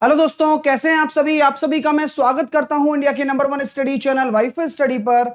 Hello दोस्तों, कैसे हैं आप सभी का मैं स्वागत करता हूं इंडिया के number 1 study channel wifi study पर,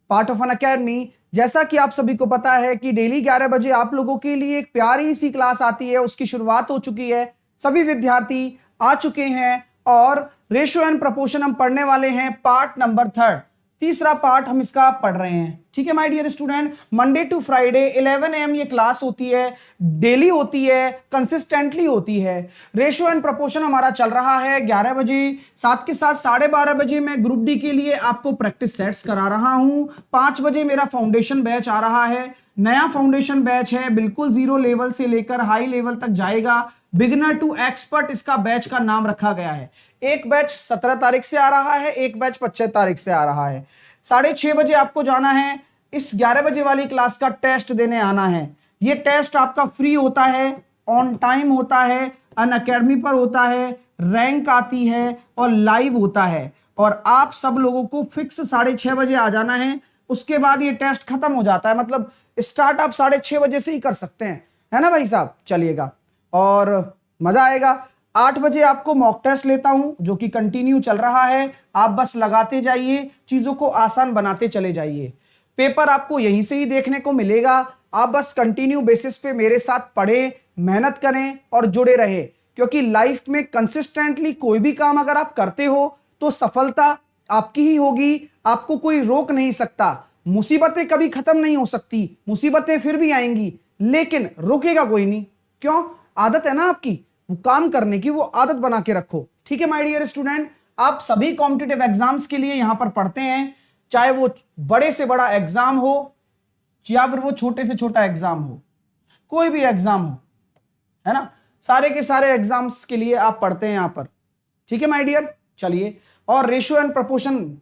पार्ट ऑफ एन अकेडमी। जैसा कि आप सभी को पता है कि डेली 11 बजे आप लोगों के लिए एक प्यारी सी क्लास आती है, उसकी शुरुआत हो चुकी है। सभी विद्यार्थी आ चुके हैं और रेशियो एंड प्रोपोर्शन हम पढ़ने वाले हैं, पार्ट नंबर 3, तीसरा पार्ट हम इसका पढ़ रहे हैं। ठीक है my dear student, Monday to Friday 11 AM ये क्लास होती है, डेली होती है, कंसिस्टेंटली होती है। रेशियो एंड प्रोपोर्शन हमारा चल रहा है 11 बजे, साथ के साथ 12:30 बजे मैं ग्रुप डी के लिए आपको प्रैक्टिस सेट्स करा रहा हूं। 5 बजे मेरा फाउंडेशन बैच आ रहा है, नया फाउंडेशन बैच है, बिल्कुल जीरो लेवल से लेकर हाई लेवल तक जाएगा। बिगिनर टू एक्सपर्ट इसका बैच का नाम रखा गया है। एक बैच 17 तारीख से आ रहा है, एक बैच 25 तारीख से आ रहा है। 6:30 बजे आपको जाना है, इस 11 बजे वाली क्लास का टेस्ट देने आना है। यह टेस्ट आपका फ्री होता है, ऑन टाइम होता है, अनअकैडमी पर होता है, रैंक आती है और लाइव होता है। और आप सब लोगों को फिक्स 6:30 बजे आ जाना है। उसके बाद ये टेस्ट खत्म हो जाता है, मतलब स्टार्ट आप 6:30 बजे से ही कर सकते हैं, है ना भाई साहब। चलिएगा और मजा आएगा। 8 बजे आपको मॉक टेस्ट लेता हूं जो कि कंटिन्यू चल रहा है, आप बस लगाते जाइए, चीजों को आसान बनाते चले जाइए। पेपर आपको यहीं से ही देखने को मिलेगा, आप बस कंटिन्यू बेसिस पे मेरे साथ पढ़ें, मेहनत करें और जुड़े रहे, क्योंकि लाइफ में कंसिस्टेंटली कोई भी काम अगर आप करते हो तो सफलता आपकी ही होगी, आपको कोई रोक नहीं सकता। मुसीबतें कभी खत्म नहीं हो सकती, मुसीबतें फिर भी आएंगी, लेकिन रोकेगा कोई नहीं। क्यों? आदत है ना आपकी वो काम करने की, वो आदत बना के रखो। ठीक है माय डियर स्टूडेंट, आप सभी कॉम्पिटिटिव एग्जाम्स के लिए यहां पर पढ़ते हैं, चाहे वो बड़े से बड़ा एग्जाम हो या फिर वो छोटे से छोटा एग्जाम हो, कोई भी एग्जाम हो, है ना, सारे के सारे एग्जाम्स के लिए आप पढ़ते हैं यहां पर। ठीक है माय डियर, चलिए। और रेशियो एंड प्रोपोर्शन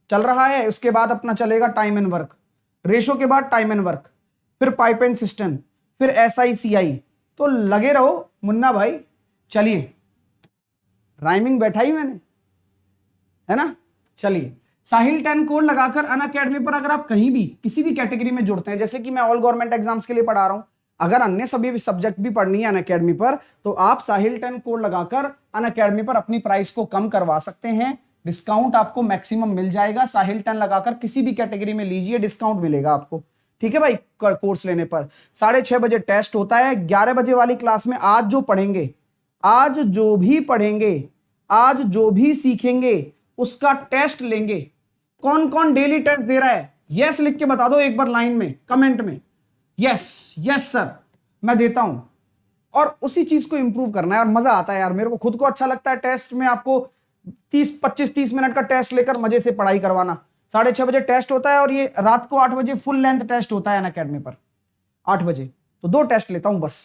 चल रहा है, उसके बाद अपना चलेगा टाइम एंड वर्क। रेशियो के बाद टाइम एंड वर्क, फिर पाइप एंड सिस्टम, फिर SI CI। तो लगे रहो मुन्ना भाई। चलिए, राइमिंग बैठा ही मैंने, है ना। चलिए, साहिल 10 कोड लगाकर अनअकैडमी पर अगर आप कहीं भी किसी भी कैटेगरी में जुड़ते हैं, जैसे कि मैं ऑल गवर्नमेंट एग्जाम्स के लिए पढ़ा रहा हूं, अगर अन्य सभी सब्जेक्ट भी पढ़नी है अनअकैडमी पर, तो आप साहिल 10 कोड लगाकर अनअकैडमी पर अपनी प्राइस को कम करवा सकते हैं। डिस्काउंट आपको मैक्सिमम मिल जाएगा। साहिल 10 लगाकर किसी भी कैटेगरी में लीजिए, डिस्काउंट मिलेगा आपको। ठीक है भाई, कोर्स लेने पर 6:30 बजे टेस्ट होता है। 11 बजे वाली क्लास में आज जो पढ़ेंगे, आज जो भी पढ़ेंगे, आज जो भी सीखेंगे उसका टेस्ट लेंगे। कौन कौन डेली टेस्ट दे रहा है? यस लिख के बता दो एक बार लाइन में, कमेंट में, यस यस सर मैं देता हूं। और उसी चीज को इंप्रूव करना है और मजा आता है यार, मेरे को खुद को अच्छा लगता है टेस्ट में आपको 25-30 मिनट का टेस्ट लेकर मजे से पढ़ाई करवाना। 6:30 बजे टेस्ट होता है और ये रात को 8 बजे फुल लेंथ टेस्ट होता है अनअकैडमी पर 8 बजे। तो 2 टेस्ट लेता हूं बस,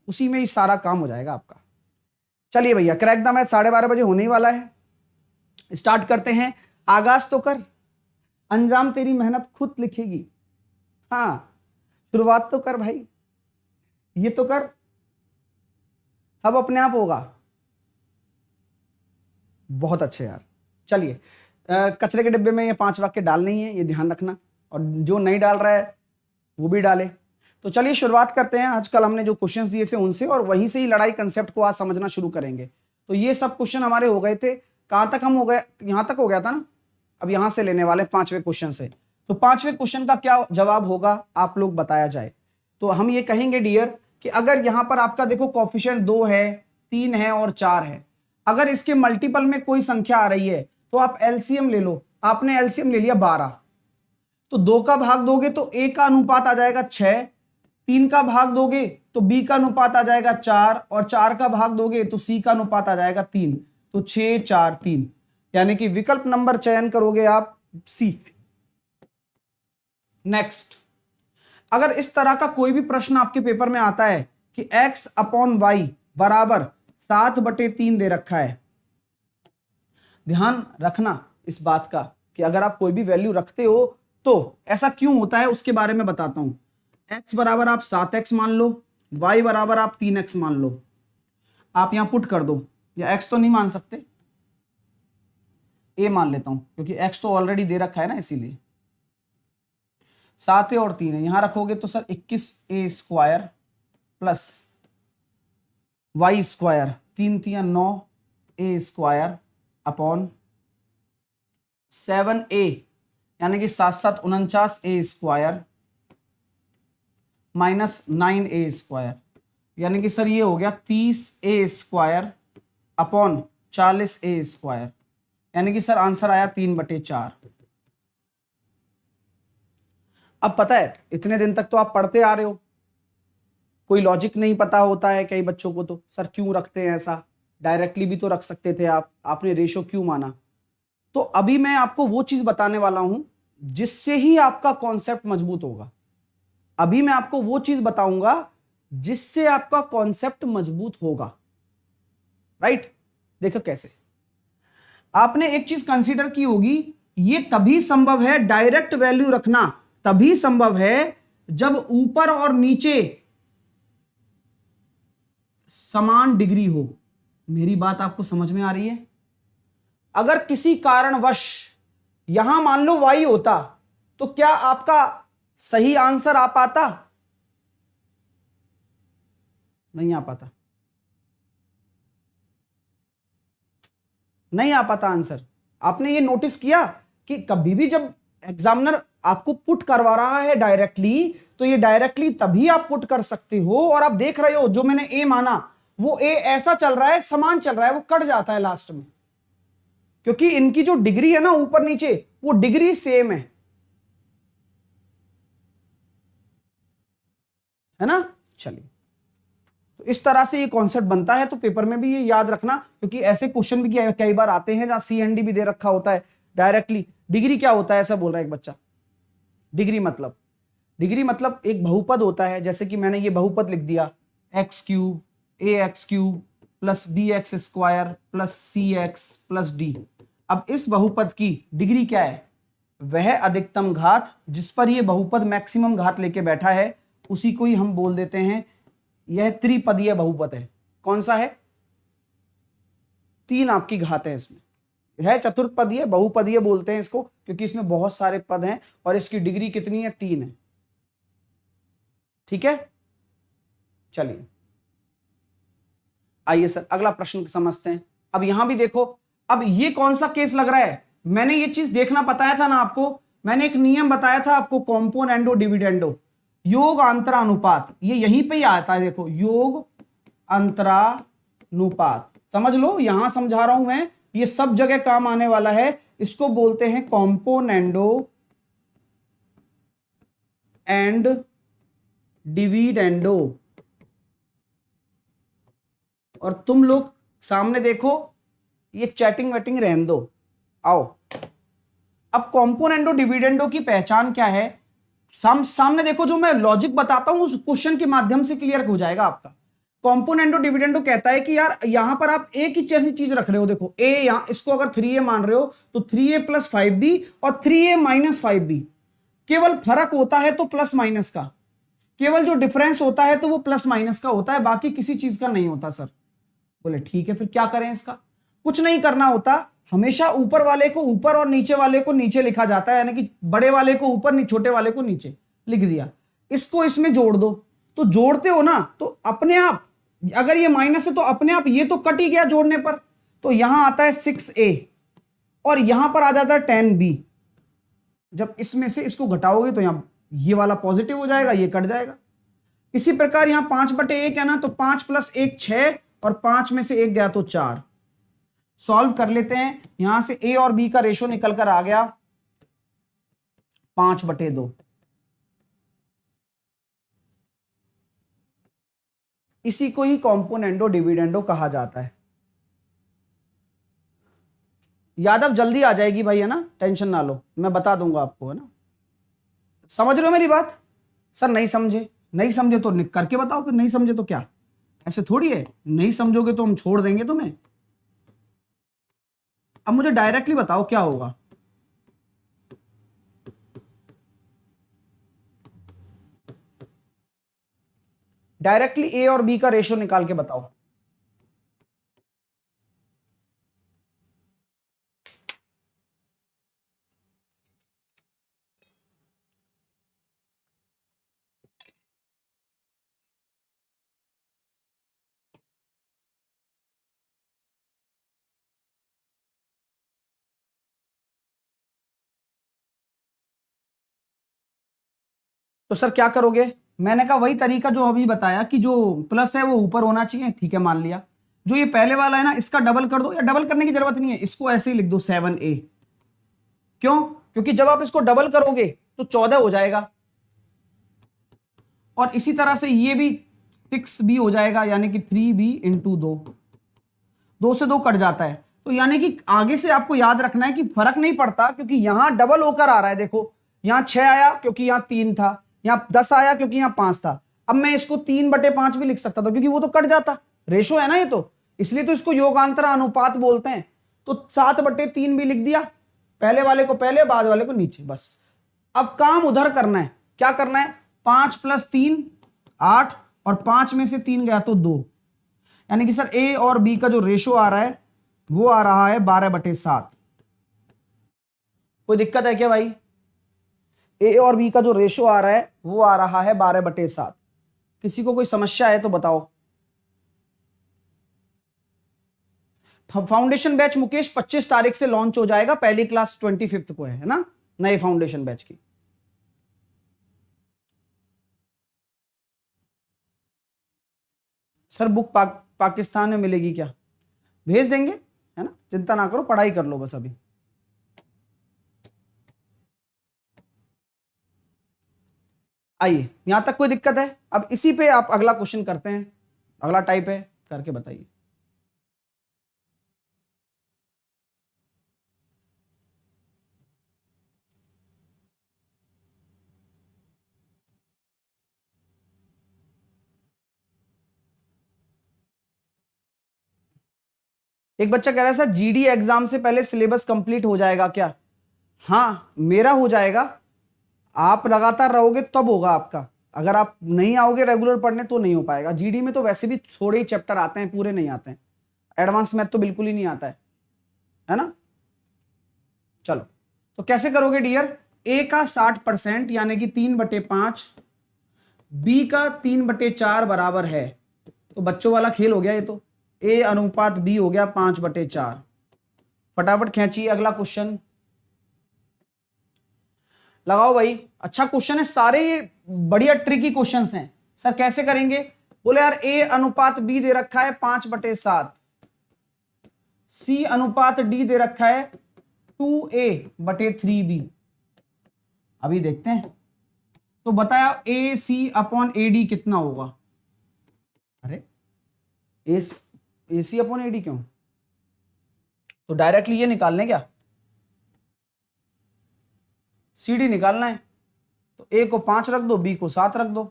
उसी में ही सारा काम हो जाएगा आपका। चलिए भैया, क्रैक द मैथ 12:30 बजे होने ही वाला है। स्टार्ट करते हैं। आगाज तो कर, अंजाम तेरी मेहनत खुद लिखेगी। हाँ, शुरुआत तो कर भाई, ये तो कर, अब अपने आप होगा। बहुत अच्छे यार। चलिए, कचरे के डिब्बे में ये 5 वाक्य डालने ही है, ये ध्यान रखना, और जो नहीं डाल रहा है वो भी डाले। तो चलिए शुरुआत करते हैं। आजकल हमने जो क्वेश्चंस दिए थे उनसे, और वहीं से ही लड़ाई कंसेप्ट को आज समझना शुरू करेंगे। तो ये सब क्वेश्चन हमारे हो गए थे, कहां तक हम हो गए? यहां तक हो गया था ना। अब यहां से लेने वाले 5वें क्वेश्चन से। तो 5वें क्वेश्चन का क्या जवाब होगा आप लोग बताया जाए। तो हम ये कहेंगे डियर कि अगर यहां पर आपका देखो कोफिशिएंट 2 है, 3 है और 4 है, अगर इसके मल्टीपल में कोई संख्या आ रही है तो आप एलसीएम ले लो। आपने एलसीएम ले लिया 12, तो 2 का भाग दोगे तो A का अनुपात आ जाएगा 6, 3 का भाग दोगे तो B का अनुपात आ जाएगा 4, और 4 का भाग दोगे तो C का अनुपात आ जाएगा 3। तो 6 4 3, यानी कि विकल्प नंबर चयन करोगे आप C। नेक्स्ट, अगर इस तरह का कोई भी प्रश्न आपके पेपर में आता है कि x/y बराबर 7/3 दे रखा है, ध्यान रखना इस बात का कि अगर आप कोई भी वैल्यू रखते हो तो ऐसा क्यों होता है उसके बारे में बताता हूं। x बराबर आप 7x मान लो, y बराबर आप 3x मान लो। आप यहां पुट कर दो, या x तो नहीं मान सकते, a मान लेता हूं क्योंकि x तो ऑलरेडी दे रखा है ना, इसीलिए 7 और 3 है। यहां रखोगे तो सर 21a² प्लस y², 3 3 9, ए स्क्वायर अपॉन 7a यानी कि 7 7 49 ए स्क्वायर माइनस 9a स्क्वायर, यानी कि सर ये हो गया 30a square upon 40a square, यानी कि सर आंसर आया 3/4। अब पता है इतने दिन तक तो आप पढ़ते आ रहे हो, कोई लॉजिक नहीं पता होता है कई बच्चों को, तो सर क्यों रखते हैं ऐसा, डायरेक्टली भी तो रख सकते थे आप, आपने रेशो क्यों माना। तो अभी मैं आपको वो चीज बताने वाला हूं जिससे ही आपका कॉन्सेप्ट मजबूत होगा। अभी मैं आपको वो चीज बताऊंगा जिससे आपका कॉन्सेप्ट मजबूत होगा। राइट, देखो कैसे। आपने एक चीज कंसीडर की होगी, ये तभी संभव है, डायरेक्ट वैल्यू रखना तभी संभव है जब ऊपर और नीचे समान डिग्री हो। मेरी बात आपको समझ में आ रही है? अगर किसी कारणवश यहां मान लो y होता तो क्या आपका सही आंसर आ पाता? नहीं आ पाता, नहीं आ पाता आंसर। आपने ये नोटिस किया कि कभी भी जब एग्जामिनर आपको पुट करवा रहा है डायरेक्टली, तो ये डायरेक्टली तभी आप पुट कर सकते हो। और आप देख रहे हो जो मैंने ए माना वो ए ऐसा चल रहा है, समान चल रहा है, वो कट जाता है लास्ट में, क्योंकि इनकी जो डिग्री है ना ऊपर नीचे, वो डिग्री सेम है ना। चलिए, तो इस तरह से ये कॉन्सेप्ट बनता है, तो पेपर में भी ये याद रखना, क्योंकि ऐसे क्वेश्चन भी कई बार आते हैं जहां CND भी दे रखा होता है डायरेक्टली। डिग्री क्या होता है ऐसा बोल रहा है एक बच्चा। डिग्री मतलब एक बहुपद होता है, जैसे कि मैंने ये बहुपद लिख दिया x³ ax³ plus bx² plus cx plus d। अब इस बहुपद की डिग्री क्या है? वह अधिकतम घात जिस पर यह बहुपद मैक्सिमम घात लेके बैठा है, उसी को ही हम बोल देते हैं यह त्रिपदीय बहुपद है। कौन सा है? 3 आपकी घात है इसमें, है चतुर्पदीय, बहुपदीय बोलते हैं इसको क्योंकि इसमें बहुत सारे पद हैं और इसकी डिग्री कितनी है? 3 है। ठीक है, चलिए आइए सर अगला प्रश्न समझते हैं। अब यहां भी देखो, अब ये कौन सा केस लग रहा है? मैंने ये चीज देखना बताया था ना आपको, मैंने एक नियम बताया था आपको, कॉम्पोनेंडो डिविडेंडो, योग अंतरानुपात, ये यहीं पे ही आता है। देखो योग अंतरानुपात, समझ लो, यहां समझा रहा हूं मैं, ये सब जगह काम आने वाला है। इसको बोलते हैं कॉम्पोनेंडो एंड डिविडेंडो। और तुम लोग सामने देखो, ये चैटिंग वेटिंग रहने दो, आओ। अब कॉम्पोनेंडो डिविडेंडो की पहचान क्या है? सामने देखो, जो मैं लॉजिक बताता हूं उस क्वेश्चन के माध्यम से क्लियर हो जाएगा आपका। कॉम्पोनेंडो डिविडेंडो कहता है कि यार यहां पर आप एक ही जैसी चीज रख रहे हो। देखो ए, यहां इसको अगर 3a मान रहे हो तो 3a + 5b और 3a - 5b, केवल फर्क होता है तो प्लस माइनस का, केवल जो डिफरेंस होता है तो वो प्लस माइनस का होता है, बाकी किसी चीज का नहीं होता। सर बोले ठीक है, फिर क्या करें इसका? कुछ नहीं करना होता, हमेशा ऊपर वाले को ऊपर और नीचे वाले को नीचे लिखा जाता है, यानी कि बड़े वाले को ऊपर छोटे वाले को नीचे लिख दिया। इसको इसमें जोड़ दो, तो जोड़ते हो ना तो अपने आप, अगर ये माइनस है तो अपने आप ये तो कट ही गया जोड़ने पर। तो यहां आता है 6a और यहां पर आ जाता है 10b। जब इसमें से इसको घटाओगे तो यहां ये वाला पॉजिटिव हो जाएगा, ये कट जाएगा। इसी प्रकार यहां 5/1 है ना, तो 5 + 1 6 और 5 में से 1 गया तो 4। सॉल्व कर लेते हैं, यहां से a और b का रेशो निकल कर आ गया 5/2। इसी को ही कॉम्पोनेंडो डिविडेंडो कहा जाता है। यादव जल्दी आ जाएगी भाई, है ना, टेंशन ना लो, मैं बता दूंगा आपको, है ना। समझ रहे हो मेरी बात? सर नहीं समझे, नहीं समझे तो करके बताओ, फिर नहीं समझे तो क्या, ऐसे थोड़ी है, नहीं समझोगे तो हम छोड़ देंगे तुम्हें। अब मुझे डायरेक्टली बताओ क्या होगा। डायरेक्टली ए और बी का रेशियो निकाल के बताओ। तो सर क्या करोगे? मैंने कहा वही तरीका जो अभी बताया कि जो प्लस है वो ऊपर होना चाहिए, ठीक है मान लिया। जो ये पहले वाला है ना इसका डबल कर दो, या डबल करने की जरूरत नहीं है, इसको ऐसे ही लिख दो 7a। क्यों? क्योंकि जब आप इसको डबल करोगे तो 14 हो जाएगा, और इसी तरह से ये भी 6b हो जाएगा, यानी कि 3b इंटू 2 से 2 कट जाता है। तो यानी कि आगे से आपको याद रखना है कि फर्क नहीं पड़ता, क्योंकि यहां डबल होकर आ रहा है। देखो यहां 6 आया क्योंकि यहां 3 था, यहां 10 आया क्योंकि यहां 5 था। अब मैं इसको 3/5 भी लिख सकता था, क्योंकि वो तो कट जाता, रेशो है ना ये तो, इसलिए तो इसको योगांतर अनुपात बोलते हैं। तो 7/3 भी लिख दिया, पहले वाले को पहले, बाद वाले को नीचे, बस। अब काम उधर करना है, क्या करना है? 5 + 3 8, और 5 में से 3 गया तो 2, यानी कि सर ए और बी का जो रेशो आ रहा है वो आ रहा है 12/7। कोई दिक्कत है क्या भाई? ए और बी का जो रेशो आ रहा है वो आ रहा है 12/7। किसी को कोई समस्या है तो बताओ। फाउंडेशन बैच मुकेश 25 तारीख से लॉन्च हो जाएगा, पहली क्लास 25 को है ना, नए फाउंडेशन बैच की। सर बुक पाकिस्तान में मिलेगी क्या? भेज देंगे, है ना, चिंता ना करो, पढ़ाई कर लो बस अभी। आइए, यहां तक कोई दिक्कत है? अब इसी पे आप अगला क्वेश्चन करते हैं, अगला टाइप है, करके बताइए। एक बच्चा कह रहा है सर जीडी एग्जाम से पहले सिलेबस कंप्लीट हो जाएगा क्या? हाँ, मेरा हो जाएगा। आप लगातार रहोगे तब होगा आपका, अगर आप नहीं आओगे रेगुलर पढ़ने तो नहीं हो पाएगा। जीडी में तो वैसे भी थोड़े ही चैप्टर आते हैं, पूरे नहीं आते हैं। एडवांस मैथ तो बिल्कुल ही नहीं आता है ना। चलो, तो कैसे करोगे डियर? ए का 60% यानी कि 3/5, बी का 3/4 बराबर है। तो बच्चों वाला खेल हो गया ये तो। ए अनुपात बी हो गया 5/4। फटाफट खींचिए अगला क्वेश्चन, लगाओ भाई। अच्छा क्वेश्चन है, सारे ये बढ़िया ट्रिकी क्वेश्चंस हैं। सर कैसे करेंगे? बोले यार ए अनुपात बी दे रखा है 5/7, सी अनुपात डी दे रखा है 2a/3b। अभी देखते हैं, तो बताया ए सी अपॉन ए डी कितना होगा? अरे ए सी अपॉन ए डी क्यों? तो डायरेक्टली ये निकाल लें क्या? सी डी निकालना है, तो ए को 5 रख दो, बी को 7 रख दो,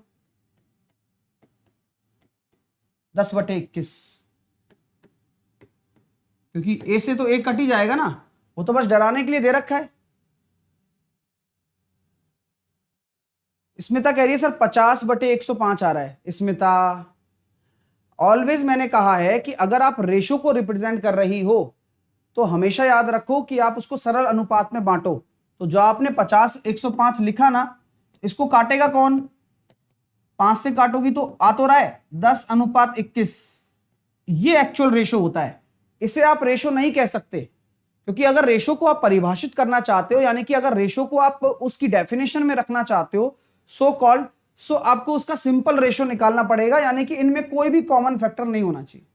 10/21। क्योंकि ए से तो ए कट ही जाएगा ना, वो तो बस डराने के लिए दे रखा है। स्मिता कह रही है सर 50/105 आ रहा है। स्मिता, ऑलवेज मैंने कहा है कि अगर आप रेशो को रिप्रेजेंट कर रही हो तो हमेशा याद रखो कि आप उसको सरल अनुपात में बांटो। तो जो आपने 50/105 लिखा ना, इसको काटेगा कौन? 5 से काटोगी तो आ तो रहा है 10/21। ये एक्चुअल रेशो होता है, इसे आप रेशो नहीं कह सकते। क्योंकि अगर रेशो को आप परिभाषित करना चाहते हो, यानी कि अगर रेशो को आप उसकी डेफिनेशन में रखना चाहते हो, सो कॉल्ड, सो आपको उसका सिंपल रेशो निकालना पड़ेगा, यानी कि इनमें कोई भी कॉमन फैक्टर नहीं होना चाहिए।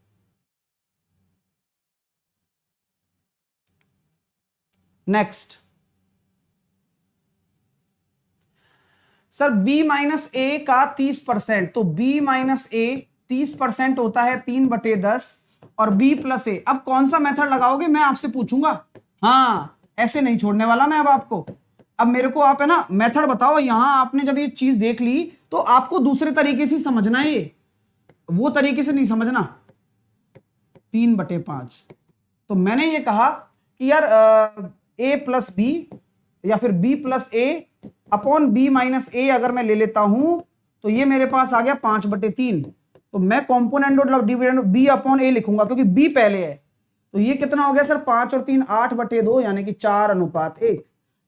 नेक्स्ट, सर b माइनस ए का 30%, तो b माइनस ए 30% होता है 3/10, और b प्लस ए। अब कौन सा मेथड लगाओगे मैं आपसे पूछूंगा, हाँ ऐसे नहीं छोड़ने वाला मैं अब आपको। अब मेरे को आप है ना मेथड बताओ। यहां आपने जब ये चीज देख ली तो आपको दूसरे तरीके से समझना है, ये वो तरीके से नहीं समझना। 3/5, तो मैंने ये कहा कि यार a प्लस बी या फिर b प्लस ए अपॉन b माइनस ए अगर मैं ले लेता हूं तो ये मेरे पास आ गया 5/3। तो मैं कॉम्पोनेंट और डिविडेंड b अपॉन ए लिखूंगा, क्योंकि b पहले है। तो ये कितना हो गया सर? 5 और 3 8/2, यानी कि 4:1।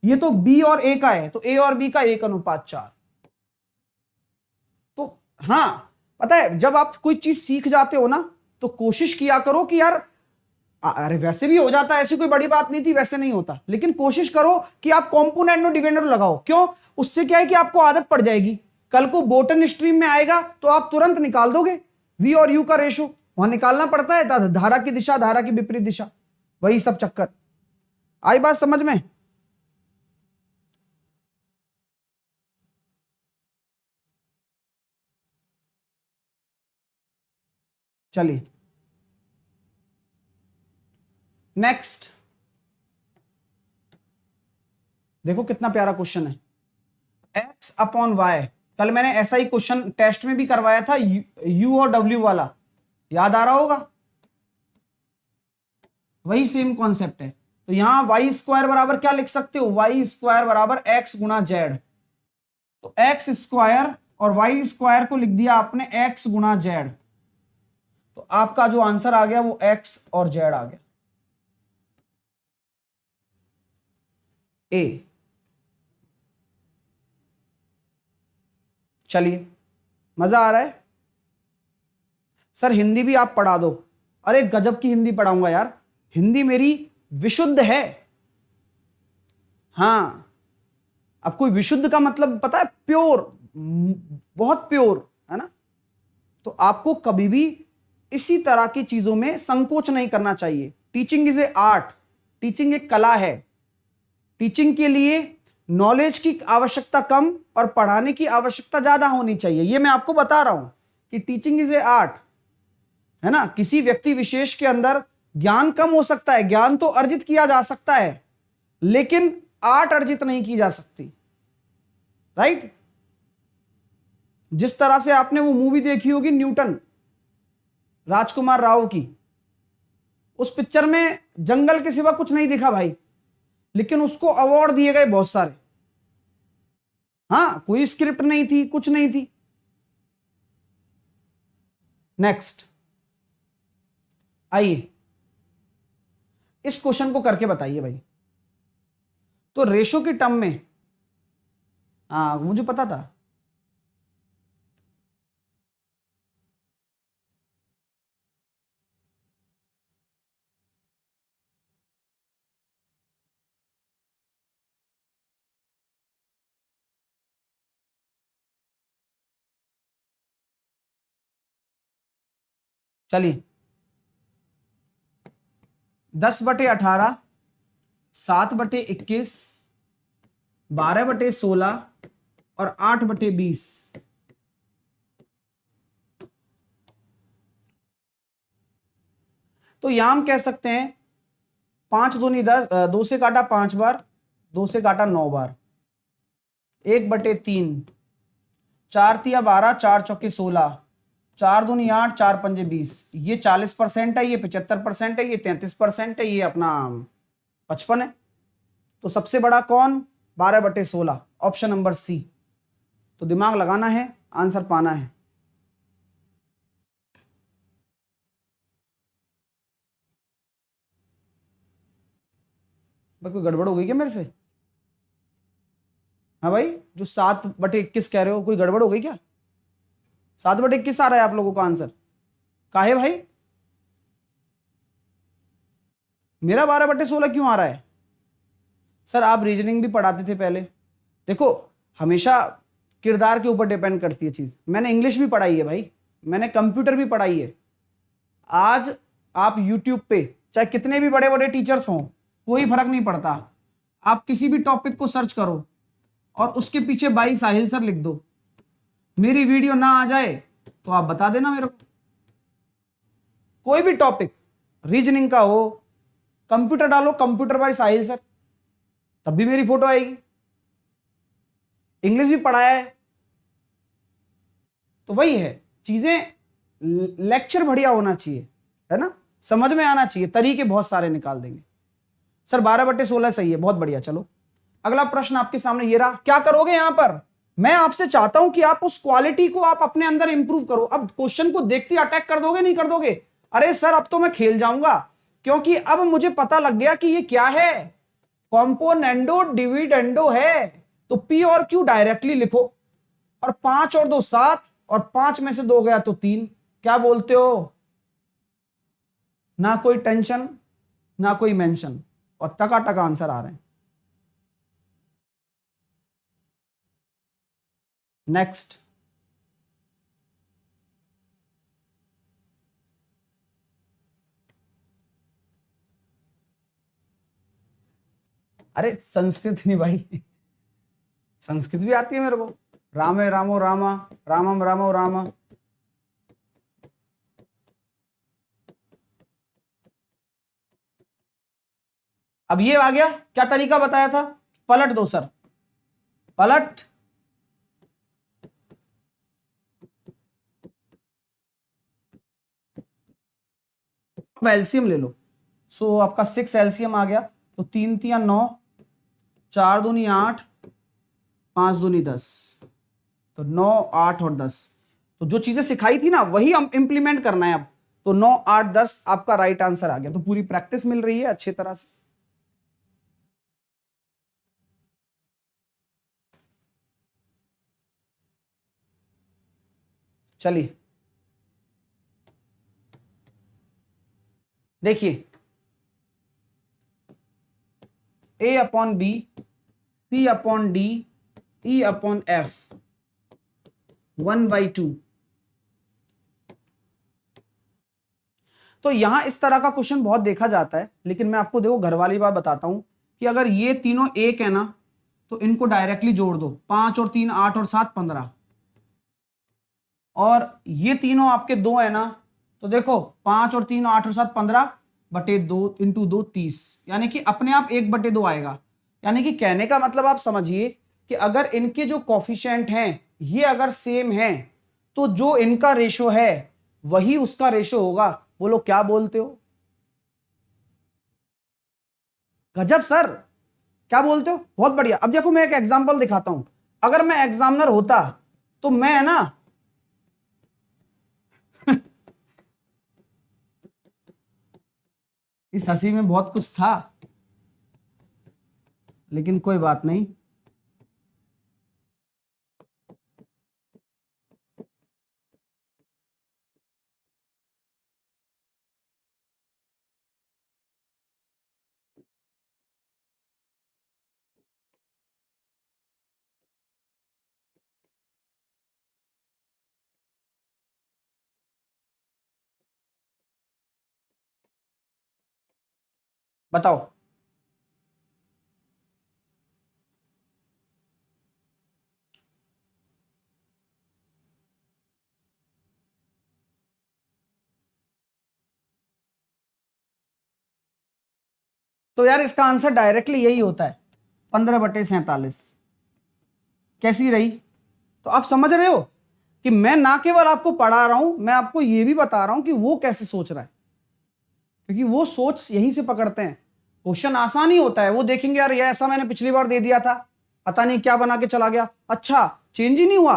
ये तो b और a का है, तो a और b का 1:4। तो हाँ, पता है जब आप कोई चीज सीख जाते हो ना तो कोशिश किया करो कि यार, अरे वैसे भी हो जाता है, ऐसी कोई बड़ी बात नहीं थी, वैसे नहीं होता, लेकिन कोशिश करो कि आप कॉम्पोनेंट और डिविडेंड लगाओ। क्यों? उससे क्या है कि आपको आदत पड़ जाएगी कल को बोटन स्ट्रीम में आएगा तो आप तुरंत निकाल दोगे V और U का रेशो, वहां निकालना पड़ता है धारा की दिशा, धारा की विपरीत दिशा, वही सब चक्कर। आई बात समझ में? चलिए नेक्स्ट देखो कितना प्यारा क्वेश्चन है। x अपॉन वाई, कल मैंने ऐसा ही क्वेश्चन टेस्ट में भी करवाया था, U और W वाला, याद आ रहा होगा? वही सेम कॉन्सेप्ट है। तो यहां वाई स्क्वायर बराबर क्या लिख सकते हो? वाई स्क्वायर बराबर x गुणा जेड। तो एक्स स्क्वायर और वाई स्क्वायर को लिख दिया आपने x गुणा जेड, तो आपका जो आंसर आ गया वो x और z आ गया। ए। चलिए मजा आ रहा है? सर हिंदी भी आप पढ़ा दो। अरे गजब की हिंदी पढ़ाऊंगा यार, हिंदी मेरी विशुद्ध है। हाँ, अब कोई विशुद्ध का मतलब पता है? प्योर, बहुत प्योर, है ना? तो आपको कभी भी इसी तरह की चीजों में संकोच नहीं करना चाहिए। Teaching is a art, teaching एक कला है। टीचिंग के लिए नॉलेज की आवश्यकता कम और पढ़ाने की आवश्यकता ज्यादा होनी चाहिए। ये मैं आपको बता रहा हूं कि टीचिंग इज ए आर्ट, है ना? किसी व्यक्ति विशेष के अंदर ज्ञान कम हो सकता है, ज्ञान तो अर्जित किया जा सकता है, लेकिन आर्ट अर्जित नहीं की जा सकती, राइट? जिस तरह से आपने वो मूवी देखी होगी न्यूटन, राजकुमार राव की, उस पिक्चर में जंगल के सिवा कुछ नहीं दिखा भाई, लेकिन उसको अवार्ड दिए गए बहुत सारे। हां, कोई स्क्रिप्ट नहीं थी, कुछ नहीं थी। नेक्स्ट आइए इस क्वेश्चन को करके बताइए भाई। तो रेशो की टर्म में, मुझे पता था। चलिए 10/18, 7/21, 12/16 और 8/20। तो यहां हम कह सकते हैं 5 दूनी 10, 2 से काटा 5 बार, 2 से काटा 9 बार, 1/3, 4 तिया 12, 4 चौके 16, 4 दूनी 8, 4 पंजे 20। ये 40% है, ये 75% है, ये 33% है, ये अपना 55 है। तो सबसे बड़ा कौन? 12/16, ऑप्शन नंबर सी। तो दिमाग लगाना है, आंसर पाना है। भाई कोई गड़बड़ हो गई क्या मेरे से? हाँ भाई, जो 7/21 कह रहे हो, कोई गड़बड़ हो गई क्या? 7/21 आ रहा है आप लोगों का आंसर? काहे भाई? मेरा 12/16 क्यों आ रहा है? सर आप रीजनिंग भी पढ़ाते थे पहले। देखो, हमेशा किरदार के ऊपर डिपेंड करती है चीज। मैंने इंग्लिश भी पढ़ाई है भाई, मैंने कंप्यूटर भी पढ़ाई है। आज आप यूट्यूब पे चाहे कितने भी बड़े बड़े टीचर्स हों, कोई फर्क नहीं पड़ता, आप किसी भी टॉपिक को सर्च करो और उसके पीछे 22 साहिल सर लिख दो, मेरी वीडियो ना आ जाए तो आप बता देना मेरे को। कोई भी टॉपिक, रीजनिंग का हो, कंप्यूटर डालो कंप्यूटर बाय साहिल सर, तब भी मेरी फोटो आएगी। इंग्लिश भी पढ़ाया है। तो वही है, चीजें, लेक्चर बढ़िया होना चाहिए, है ना? समझ में आना चाहिए, तरीके बहुत सारे निकाल देंगे। सर 12/16 सही है, बहुत बढ़िया। चलो अगला प्रश्न आपके सामने ये रहा। क्या करोगे यहां पर? मैं आपसे चाहता हूं कि आप उस क्वालिटी को आप अपने अंदर इंप्रूव करो। अब क्वेश्चन को देखते ही अटैक कर दोगे? नहीं कर दोगे? अरे सर अब तो मैं खेल जाऊंगा, क्योंकि अब मुझे पता लग गया कि ये क्या है, कॉम्पोनेंडो डिविडेंडो है। तो पी और क्यू डायरेक्टली लिखो, और 5 और 2 7, और 5 में से 2 गया तो 3। क्या बोलते हो? ना कोई टेंशन, ना कोई मेंशन, और टका आंसर आ रहे हैं। नेक्स्ट, अरे संस्कृत नहीं भाई, संस्कृत भी आती है मेरे को। रामे रामो रामा, रामम रामो रामा। अब ये आ गया, क्या तरीका बताया था? पलट दो सर, पलट। अब एलसीएम ले लो। सो आपका 6 एलसीएम आ गया, तो 3 तिया 9, 4 दूनी 8, 5 दूनी 10, तो 9, 8 और 10। तो जो चीजें सिखाई थी ना वही हम इंप्लीमेंट करना है अब। तो 9, 8, 10 आपका राइट आंसर आ गया। तो पूरी प्रैक्टिस मिल रही है अच्छी तरह से। चलिए देखिए, A upon B, C upon D, E upon F, 1/2। तो यहां इस तरह का क्वेश्चन बहुत देखा जाता है, लेकिन मैं आपको देखो घर वाली बात बताता हूं कि अगर ये तीनों एक है ना, तो इनको डायरेक्टली जोड़ दो। 5 और 3 8 और 7 15, और ये तीनों आपके दो है ना, तो देखो 5 और 3 8 और 7 15/2 इंटू 2 30, यानी कि अपने आप 1/2 आएगा। यानी कि कहने का मतलब आप समझिए कि अगर इनके जो कॉफिशिएंट हैं ये अगर सेम हैं, तो जो इनका रेशो है वही उसका रेशो होगा। बोलो क्या बोलते हो? गजब सर, क्या बोलते हो? बहुत बढ़िया। अब देखो मैं एक एग्जांपल दिखाता हूं। अगर मैं एग्जामिनर होता तो मैं है ना इस हंसी में बहुत कुछ था, लेकिन कोई बात नहीं। बताओ। तो यार इसका आंसर डायरेक्टली यही होता है, 15/47। कैसी रही? तो आप समझ रहे हो कि मैं ना केवल आपको पढ़ा रहा हूं, मैं आपको यह भी बता रहा हूं कि वो कैसे सोच रहा है, क्योंकि वो सोच यहीं से पकड़ते हैं। क्वेश्चन आसान ही होता है, वो देखेंगे यार ये ऐसा मैंने पिछली बार दे दिया था, पता नहीं क्या बना के चला गया, अच्छा चेंज ही नहीं हुआ,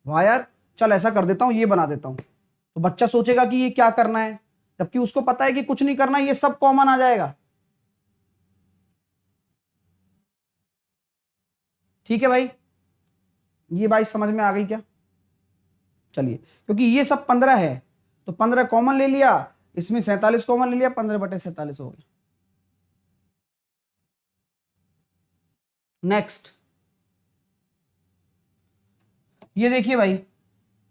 वाह यार चल ऐसा कर देता हूं, ये बना देता हूं। तो बच्चा सोचेगा कि ये क्या करना है, जबकि उसको पता है कि कुछ नहीं करना, ये सब कॉमन आ जाएगा। ठीक है भाई, ये बात समझ में आ गई क्या? चलिए, क्योंकि ये सब 15 है तो 15 कॉमन ले लिया, इसमें 47 कॉमन ले लिया, 15/47 हो गया। नेक्स्ट, ये देखिए भाई,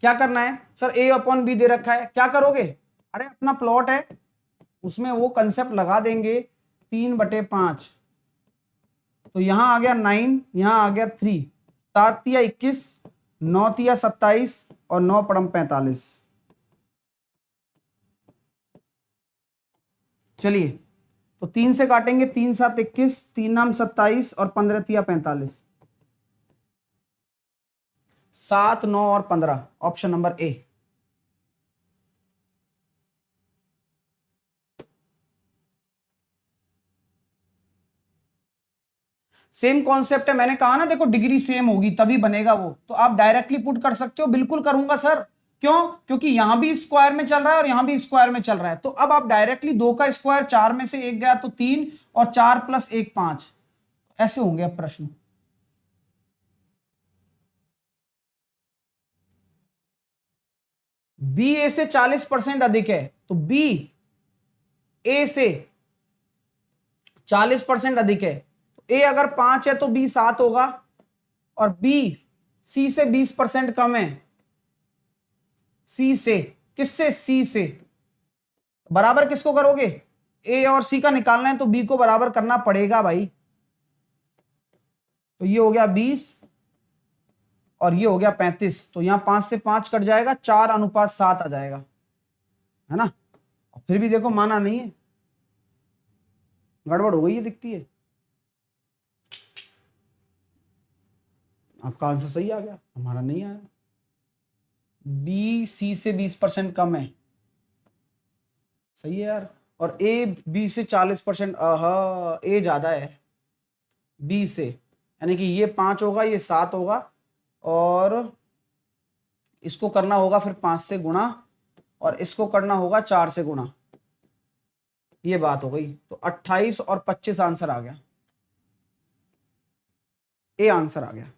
क्या करना है सर? ए अपॉन बी दे रखा है, क्या करोगे? अरे अपना प्लॉट है, उसमें वो कंसेप्ट लगा देंगे, 3/5। तो यहां आ गया 9, यहां आ गया 3, 7 तिया 21, 9 तिया 27 और 9 पड़म 45। चलिए, तो 3 से काटेंगे, 3 7 21, 3 नाम 27 और 15 तिया 45। 7 9 और 15, option number A. Same concept है, मैंने कहा ना, देखो डिग्री सेम होगी तभी बनेगा वो। तो आप डायरेक्टली पुट कर सकते हो, बिल्कुल करूंगा सर। क्यों? क्योंकि यहां भी स्क्वायर में चल रहा है और यहां भी स्क्वायर में चल रहा है। तो अब आप डायरेक्टली 2 का स्क्वायर, 4 में से 1 गया तो 3, और 4 + 1 5, ऐसे होंगे अब प्रश्न। बी ए से 40% अधिक है, तो बी ए से 40% अधिक है। ए अगर 5 है तो बी 7 होगा, और बी सी से 20% कम है, सी से, किससे, सी से। बराबर किसको करोगे, ए और सी का निकालना है तो बी को बराबर करना पड़ेगा भाई। तो ये हो गया 20 और ये हो गया 35, तो यहां 5 से 5 कट जाएगा, 4:7 आ जाएगा, है ना। फिर भी देखो माना नहीं है, गड़बड़ हो गई है दिखती है। आपका आंसर सही आ गया, हमारा नहीं आया। बी सी से 20% कम है, सही है यार। और ए बी से 40%, ए ज्यादा है बी से, यानी कि ये 5 होगा, ये 7 होगा, और इसको करना होगा फिर 5 से गुणा, और इसको करना होगा 4 से गुणा। ये बात हो गई। तो 28 और 25 आंसर आ गया, ए आंसर आ गया।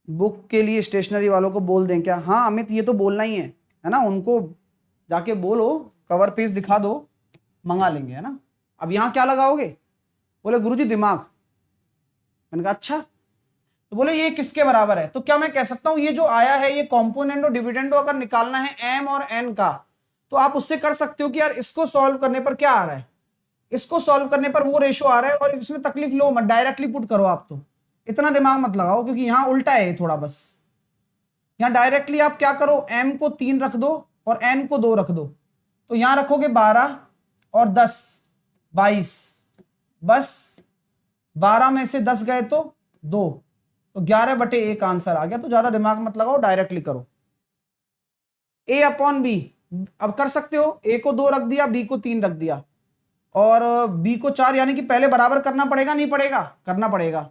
बुक के लिए स्टेशनरी वालों को बोल दें क्या? हाँ अमित, ये तो बोलना ही है ना, उनको जाके बोलो, कवर पेज दिखा दो, मंगा लेंगे, है ना। अब यहां क्या लगाओगे? बोले गुरुजी दिमाग। मैंने कहा अच्छा, तो बोले ये किसके बराबर है? तो क्या मैं कह सकता हूं ये जो आया है ये कॉम्पोनेंट और डिविडेंड अगर निकालना है एम और एन का, तो आप उससे कर सकते हो कि यार इसको सॉल्व करने पर क्या आ रहा है, इसको सॉल्व करने पर वो रेशो आ रहा है, और इसमें तकलीफ लो मत, डायरेक्टली पुट करो आप। तो इतना दिमाग मत लगाओ, क्योंकि यहां उल्टा है थोड़ा, बस यहां डायरेक्टली आप क्या करो, m को 3 रख दो और n को 2 रख दो, तो यहां रखोगे 12 और 10 22, बस 12 में से 10 गए तो 2, तो 11/1 आंसर आ गया। तो ज्यादा दिमाग मत लगाओ, डायरेक्टली करो। a अपॉन बी, अब कर सकते हो, a को 2 रख दिया, b को 3 रख दिया, और b को 4, यानी कि पहले बराबर करना पड़ेगा, नहीं पड़ेगा? करना पड़ेगा,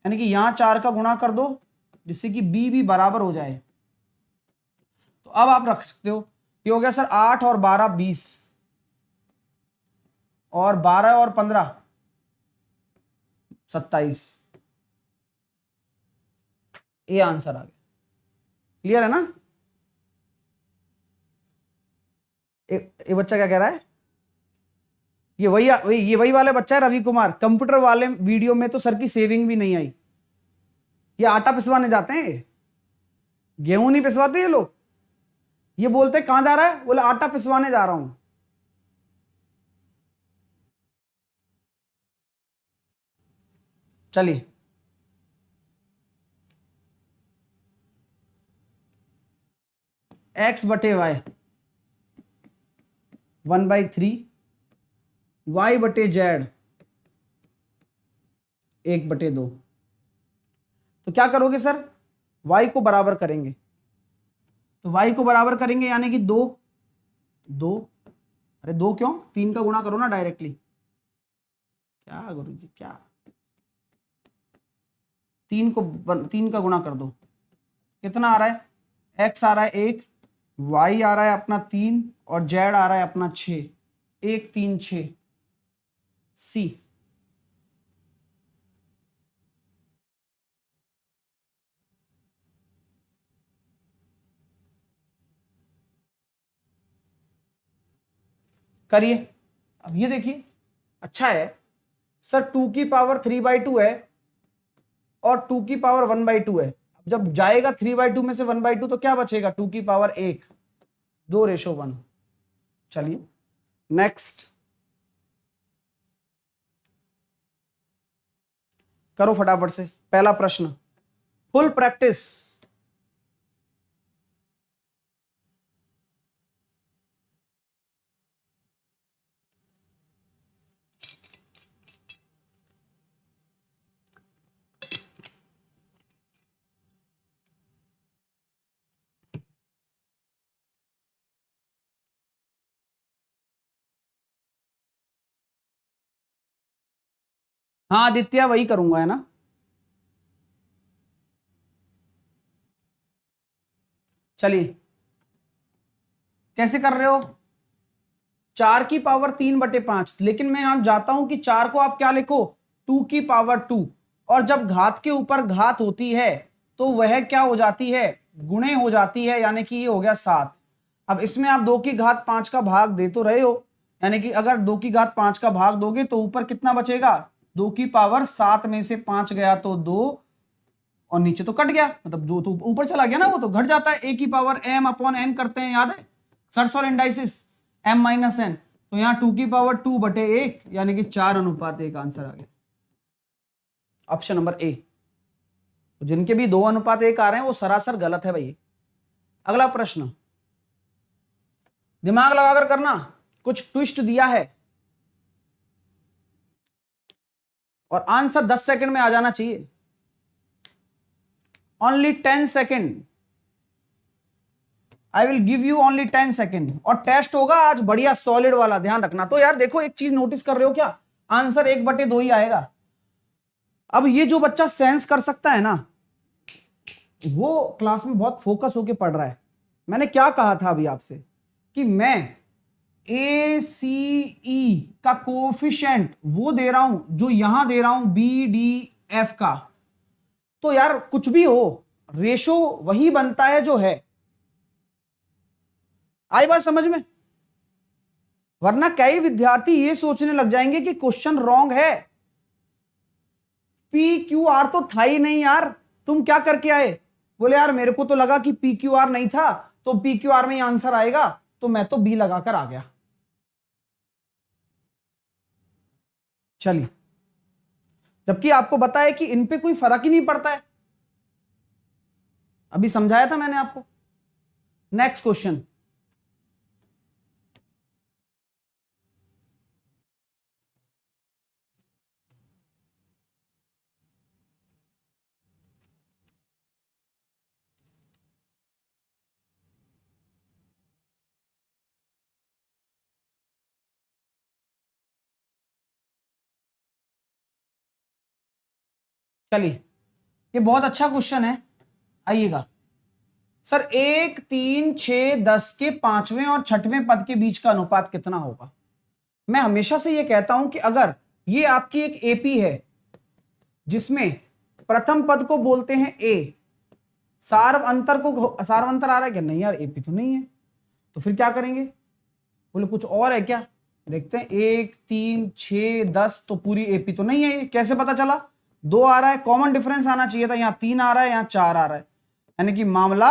यानी कि यहां 4 का गुणा कर दो जिससे कि b भी बराबर हो जाए। तो अब आप रख सकते हो, ये हो गया सर 8 और 12 20, और 12 और 15 27, ये आंसर आ गया। क्लियर है ना? ये बच्चा क्या कह रहा है? ये वही वाले बच्चा है रवि कुमार, कंप्यूटर वाले वीडियो में तो सर की सेविंग भी नहीं आई। ये आटा पिसवाने जाते हैं, गेहूं नहीं पिसवाते ये लोग। ये बोलते कहां जा रहा है? बोले आटा पिसवाने जा रहा हूं। चलिए x/y 1/3, y/z 1/2। तो क्या करोगे सर? y को बराबर करेंगे, तो y को बराबर करेंगे यानी कि 2 2, अरे 2 क्यों, 3 का गुणा करो ना डायरेक्टली। क्या गुरुजी क्या, 3 का गुणा कर दो, कितना आ रहा है? x आ रहा है 1, y आ रहा है अपना 3, और z आ रहा है अपना 6, 1 3 6, c। करिए। अब ये देखिए, अच्छा है सर, 2 की पावर 3/2 है और 2 की पावर 1/2 है। जब जाएगा 3/2 में से 1/2 तो क्या बचेगा? 2 की पावर 1, 2:1। चलिए नेक्स्ट करो फटाफट से, पहला प्रश्न, फुल प्रैक्टिस। हाँ आदित्य, वही करूंगा, है ना। चलिए कैसे कर रहे हो? 4 की पावर 3/5, लेकिन मैं यहां जाता हूं कि 4 को आप क्या लिखो? 2 की पावर 2, और जब घात के ऊपर घात होती है तो वह क्या हो जाती है? गुणे हो जाती है, यानी कि ये हो गया 7। अब इसमें आप 2 की घात 5 का भाग दे तो रहे हो, यानी कि अगर 2 की घात 5 का भाग दोगे तो ऊपर कितना बचेगा? 2 की पावर 7 में से 5 गया तो 2, और नीचे तो कट गया, मतलब जो तो ऊपर चला गया ना वो तो घट जाता है। a की पावर m अपॉन n करते हैं, याद है सर्सोल इंडाइसिस, m माइनस n, तो यहाँ 2 की पावर 2/1 यानी कि 4:1 आंसर आ गया, ऑप्शन नंबर ए। जिनके भी 2:1 आ रहे हैं वो सरासर गलत है भाई। अगला प्रश्न दिमाग लगाकर करना, कुछ ट्विस्ट दिया है और आंसर 10 सेकंड में आ जाना चाहिए, only 10 second, I will give you only 10 second. और टेस्ट होगा आज बढ़िया सॉलिड वाला, ध्यान रखना। तो यार देखो एक चीज नोटिस कर रहे हो क्या, आंसर 1/2 ही आएगा। अब ये जो बच्चा सेंस कर सकता है ना, वो क्लास में बहुत फोकस होके पढ़ रहा है। मैंने क्या कहा था अभी आपसे कि मैं ACE का कोफिशिएंट वो दे रहा हूं जो यहां दे रहा हूं BDF का, तो यार कुछ भी हो रेशो वही बनता है जो है। आई बात समझ में? वरना कई विद्यार्थी ये सोचने लग जाएंगे कि क्वेश्चन रॉन्ग है, PQR तो था ही नहीं यार, तुम क्या करके आए? बोले यार मेरे को तो लगा कि PQR नहीं था तो PQR में ही आंसर आएगा, तो मैं तो B लगाकर आ गया। चलिए, जबकि आपको बताया कि इन पे कोई फर्क ही नहीं पड़ता है, अभी समझाया था मैंने आपको। नेक्स्ट क्वेश्चन, चलिए ये बहुत अच्छा क्वेश्चन है, आइएगा। सर 1, 3, 6, 10 के 5वें और 6वें पद के बीच का अनुपात कितना होगा? मैं हमेशा से ये कहता हूं कि अगर ये आपकी एक एपी है जिसमें प्रथम पद को बोलते हैं ए, सार्व अंतर को, सार्व अंतर आ रहा है क्या? नहीं यार एपी तो नहीं है, तो फिर क्या करेंगे? बोले कुछ और है क्या? देखते हैं, 1, 3, 6, 10 तो पूरी एपी तो नहीं है, ये कैसे पता चला? 2 आ रहा है, कॉमन डिफरेंस आना चाहिए था, यहाँ 3 आ रहा है, यहाँ 4 आ रहा है, यानी कि मामला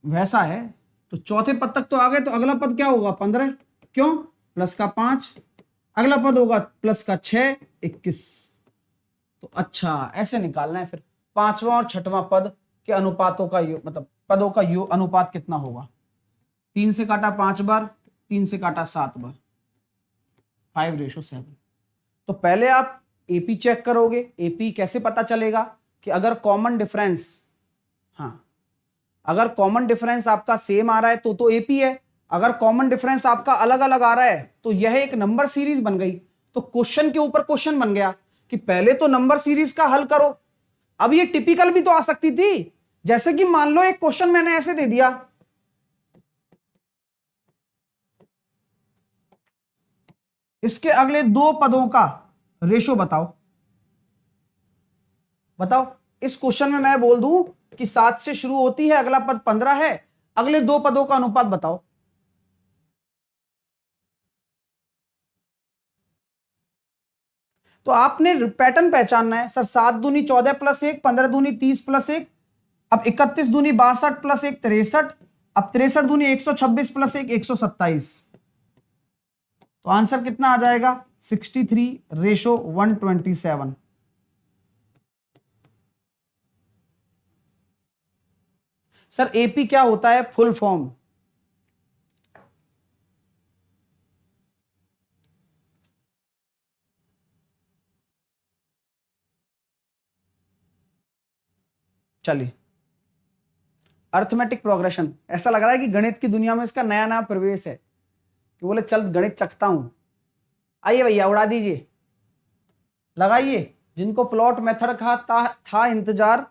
वैसा है। तो चौथे पद तक तो आ गए, तो अगला पद क्या होगा? 15, क्यों? प्लस का 5, अगला पद होगा प्लस का 6, 21। तो अच्छा ऐसे निकालना है फिर, 5वां और 6वां पद के अनुपातों का मतलब पदों का अनुपात कितना होगा? 3 से काटा 5 बार, 3 से काटा 7 बार, 5:7। तो पहले आप एपी चेक करोगे। एपी कैसे पता चलेगा? कि अगर कॉमन डिफरेंस, हाँ अगर कॉमन डिफरेंस आपका सेम आ रहा है तो एपी है, अगर कॉमन डिफरेंस आपका अलग अलग आ रहा है तो यह एक नंबर सीरीज बन गई। तो क्वेश्चन के ऊपर क्वेश्चन बन गया कि पहले तो नंबर सीरीज का हल करो। अब ये टिपिकल भी तो आ सकती थी, जैसे कि मान लो एक क्वेश्चन मैंने ऐसे दे दिया, इसके अगले 2 पदों का रेशो बताओ। बताओ, इस क्वेश्चन में मैं बोल दूं कि 7 से शुरू होती है, अगला पद 15 है, अगले 2 पदों का अनुपात बताओ। तो आपने पैटर्न पहचानना है। सर 7 दूनी 14 प्लस 1, 15 दूनी 30 प्लस 1, अब 31 दूनी 62 प्लस 1 63, अब 63 दूनी 126 प्लस 1 127। तो आंसर कितना आ जाएगा? 63:127। सर एपी क्या होता है? Full form. चलिए, अर्थमेटिक प्रोग्रेशन, ऐसा लग रहा है कि गणित की दुनिया में इसका नया नया प्रवेश है, कि बोले चल गणित चखता हूं। आइए भैया उड़ा दीजिए, लगाइए। जिनको प्लॉट मेथड का था इंतजार,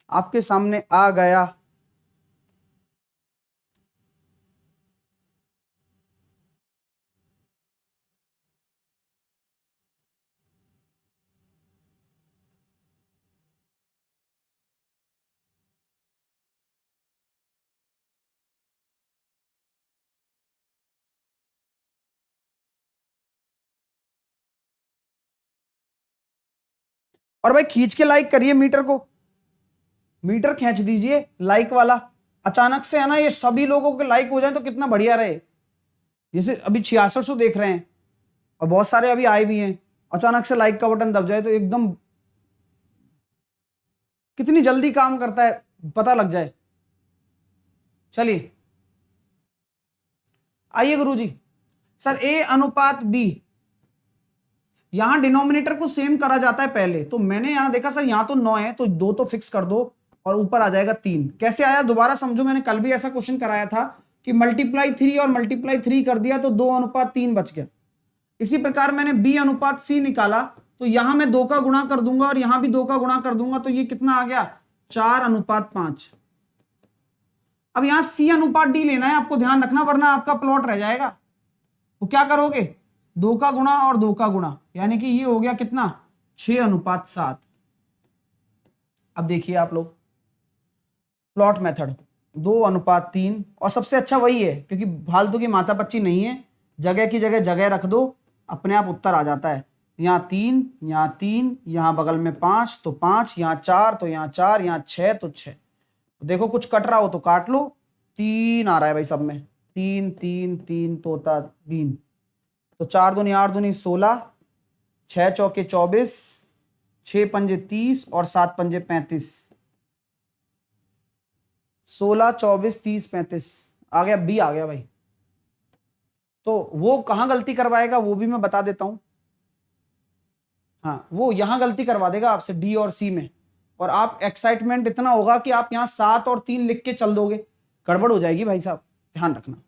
आपके सामने आ गया। और भाई खींच के लाइक करिए मीटर को, मीटर खींच दीजिए लाइक वाला। अचानक से है ना ये सभी लोगों के लाइक हो जाए तो कितना बढ़िया रहे। जैसे अभी 6600 देख रहे हैं और बहुत सारे अभी आए भी हैं, अचानक से लाइक का बटन दब जाए तो एकदम कितनी जल्दी काम करता है पता लग जाए। चलिए आइए गुरुजी, सर ए अनुपात बी, यहां डिनोमिनेटर को सेम करा जाता है पहले, तो मैंने यहां देखा सर यहां तो 9 है तो 2 तो फिक्स कर दो और ऊपर आ जाएगा 3। कैसे आया दोबारा समझो, मैंने कल भी ऐसा क्वेश्चन कराया था कि मल्टीप्लाई 3 और मल्टीप्लाई 3 कर दिया तो 2 अनुपात 3 बच गया। इसी प्रकार मैंने बी अनुपात सी निकाला तो यहां मैं 2 का गुणा कर दूंगा और यहां भी 2 का गुणा कर दूंगा तो ये कितना आ गया 4 अनुपात 5। अब यहां सी अनुपात डी लेना है आपको, ध्यान रखना वरना आपका प्लॉट रह जाएगा। तो क्या करोगे 2 का गुणा और 2 का गुणा, यानी कि ये हो गया कितना 6 अनुपात 7। अब देखिए आप लोग प्लॉट मेथड 2 अनुपात 3, और सबसे अच्छा वही है क्योंकि फालतू की माथा पच्ची नहीं है, जगह की जगह जगह रख दो अपने आप उत्तर आ जाता है। यहाँ 3, यहाँ 3, यहाँ बगल में 5 तो 5, यहाँ 4 तो यहाँ 4, यहाँ 6 तो 6। देखो कुछ कट रहा हो तो काट लो, 3 आ रहा है भाई सब में, 3 3 3 तोता 3, तो 4 दूनी 8 दूनी 16, 6 चौके 24, 6 पंजे 30 और 7 पंजे 35, 16 24 30 35 आ गया, बी आ गया भाई। तो वो कहां गलती करवाएगा वो भी मैं बता देता हूं। हाँ वो यहां गलती करवा देगा आपसे डी और सी में, और आप एक्साइटमेंट इतना होगा कि आप यहां 7 और 3 लिख के चल दोगे, गड़बड़ हो जाएगी भाई साहब, ध्यान रखना।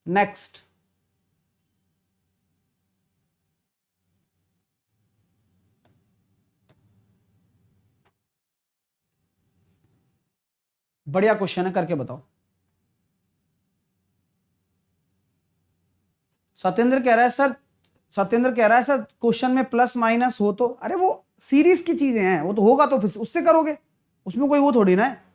नेक्स्ट बढ़िया क्वेश्चन है, करके बताओ। सत्येंद्र कह रहा है सर, सत्येंद्र कह रहा है सर क्वेश्चन में प्लस माइनस हो तो, अरे वो सीरीज की चीजें हैं, वो तो होगा तो फिर उससे करोगे, उसमें कोई वो थोड़ी ना है।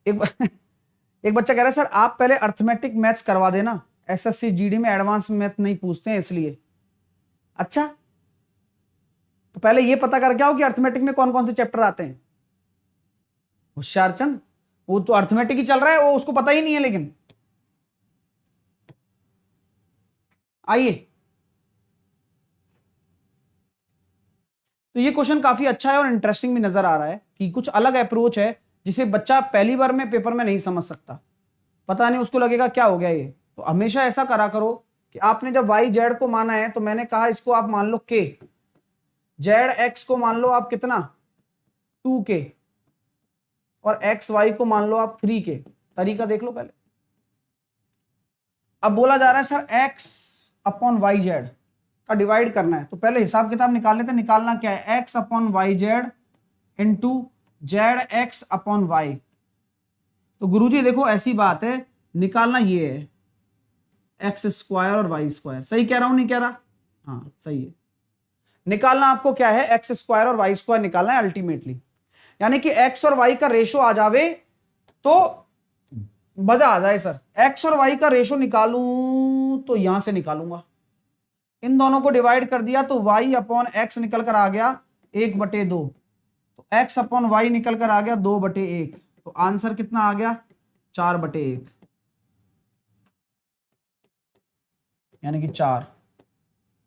एक एक बच्चा कह रहा है सर आप पहले अर्थमेटिक मैथ्स करवा देना, एसएससी जीडी में एडवांस मैथ नहीं पूछते हैं इसलिए। अच्छा तो पहले ये पता करके आओ कि अर्थमेटिक में कौन कौन से चैप्टर आते हैं। होशियारचंद वो तो अर्थमेटिक ही चल रहा है, वो उसको पता ही नहीं है। लेकिन आइए, तो ये क्वेश्चन काफी अच्छा है और इंटरेस्टिंग भी नजर आ रहा है कि कुछ अलग अप्रोच है जिसे बच्चा पहली बार में पेपर में नहीं समझ सकता, पता नहीं उसको लगेगा क्या हो गया ये। तो हमेशा ऐसा करा करो कि आपने जब वाई जेड को माना है तो मैंने कहा इसको आप मान लो के, जेड एक्स को मान लो आप कितना 2k, और एक्स वाई को मान लो आप 3k। तरीका देख लो पहले। अब बोला जा रहा है sir X upon Y Z का डिवाइड करना है, तो पहले हिसाब किताब निकाल लेते। निकालना क्या है, X upon Y Z into Z X upon Y. तो गुरुजी देखो ऐसी बात है, निकालना ये है एक्स स्क्वायर और वाई स्क्वायर। सही कह रहा हूं नहीं कह रहा, हाँ सही है। निकालना आपको क्या है, एक्स स्क्वायर और वाई स्क्वायर निकालना है अल्टीमेटली, यानी कि एक्स और वाई का रेशो आ जावे तो मजा आ जाए। सर एक्स और वाई का रेशो निकालूं तो यहां से निकालूंगा, इन दोनों को डिवाइड कर दिया तो y अपॉन एक्स निकल कर आ गया 1/2, तो x अपॉन वाई निकल कर आ गया 2/1, तो आंसर कितना आ गया 4/1, यानी कि 4।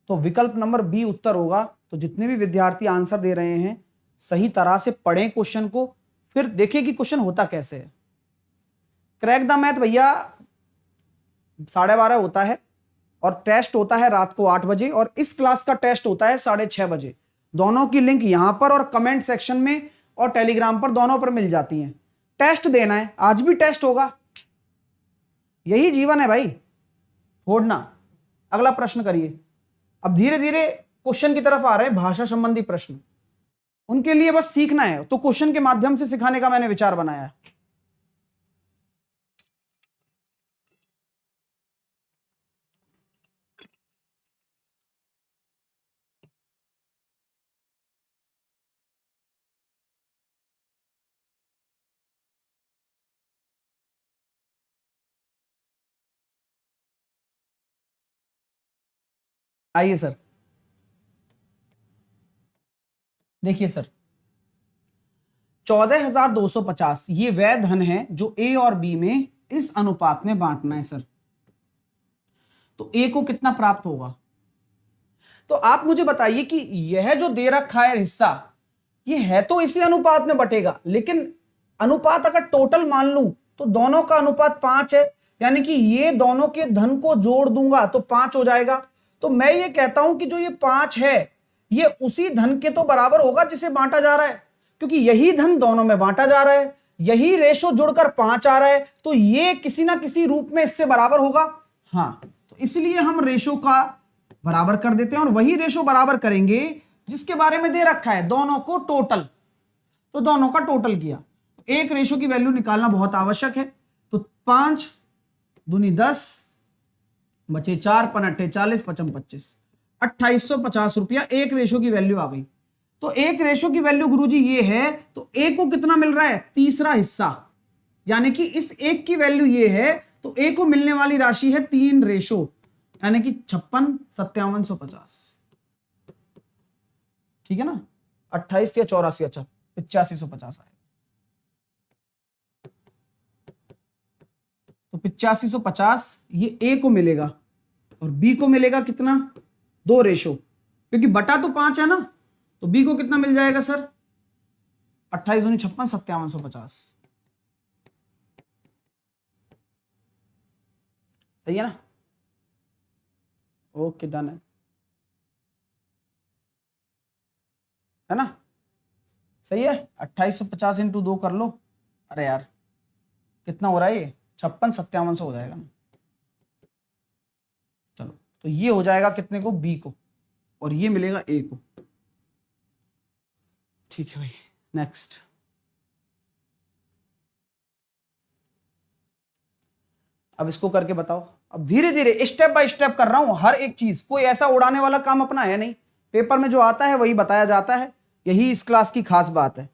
तो विकल्प नंबर बी उत्तर होगा। तो जितने भी विद्यार्थी आंसर दे रहे हैं सही तरह से पढ़ें क्वेश्चन को, फिर देखिए कि क्वेश्चन होता कैसे है। क्रैक द मैथ भैया 12:30 होता है और टेस्ट होता है रात को 8 बजे, और इस क्लास का टेस्ट होता है 6:30 बजे। दोनों की लिंक यहां पर और कमेंट सेक्शन में और टेलीग्राम पर दोनों पर मिल जाती हैं। टेस्ट देना है, आज भी टेस्ट होगा, यही जीवन है भाई, छोड़ना। अगला प्रश्न करिए। अब धीरे धीरे क्वेश्चन की तरफ आ रहे हैं भाषा संबंधी प्रश्न, उनके लिए बस सीखना है तो क्वेश्चन के माध्यम से सिखाने का मैंने विचार बनाया है। आइए सर, देखिए सर, 14,250 ये वह धन है जो ए और बी में इस अनुपात में बांटना है सर। तो ए को कितना प्राप्त होगा? तो आप मुझे बताइए कि यह जो दे रखा है हिस्सा, ये है तो इसी अनुपात में बटेगा, लेकिन अनुपात अगर टोटल मान लूं तो दोनों का अनुपात 5 है, यानी कि ये दोनों के धन को जोड़ दूंगा तो 5 हो जाएगा। तो मैं ये कहता हूं कि जो ये 5 है ये उसी धन के तो बराबर होगा जिसे बांटा जा रहा है, क्योंकि यही धन दोनों में बांटा जा रहा है, यही रेशो जुड़कर 5 आ रहा है, तो ये किसी ना किसी रूप में इससे बराबर होगा। हाँ, तो इसलिए हम रेशो का बराबर कर देते हैं और वही रेशो बराबर करेंगे जिसके बारे में दे रखा है, दोनों को टोटल। तो दोनों का टोटल किया, एक रेशो की वैल्यू निकालना बहुत आवश्यक है। तो 5 दूनी 10 बचे 4 पनट्टे 40 पचम 25, 2850 रुपया एक रेशो की वैल्यू आ गई। तो एक रेशो की वैल्यू गुरुजी ये है, तो ए को कितना मिल रहा है? तीसरा हिस्सा, यानी कि इस एक की वैल्यू ये है, तो ए को मिलने वाली राशि है 3 रेशो, यानी कि 56 5750। ठीक है ना, 28 या 84, अच्छा 8550 आएगा। तो 8550 ये ए को मिलेगा और बी को मिलेगा कितना? 2 रेशो, क्योंकि बटा तो 5 है ना, तो बी को कितना मिल जाएगा सर? 28 दूनी 56 5750। सही है ना? ओके, डन है ना? सही है। 2850 इंटू 2 कर लो। अरे यार कितना हो रहा है ये? 56 5700 हो जाएगा ना। चलो, तो ये हो जाएगा कितने को? बी को, और ये मिलेगा ए को। ठीक है भाई, नेक्स्ट। अब इसको करके बताओ। अब धीरे धीरे स्टेप बाय स्टेप कर रहा हूं हर एक चीज, कोई ऐसा उड़ाने वाला काम अपना है नहीं। पेपर में जो आता है वही बताया जाता है, यही इस क्लास की खास बात है,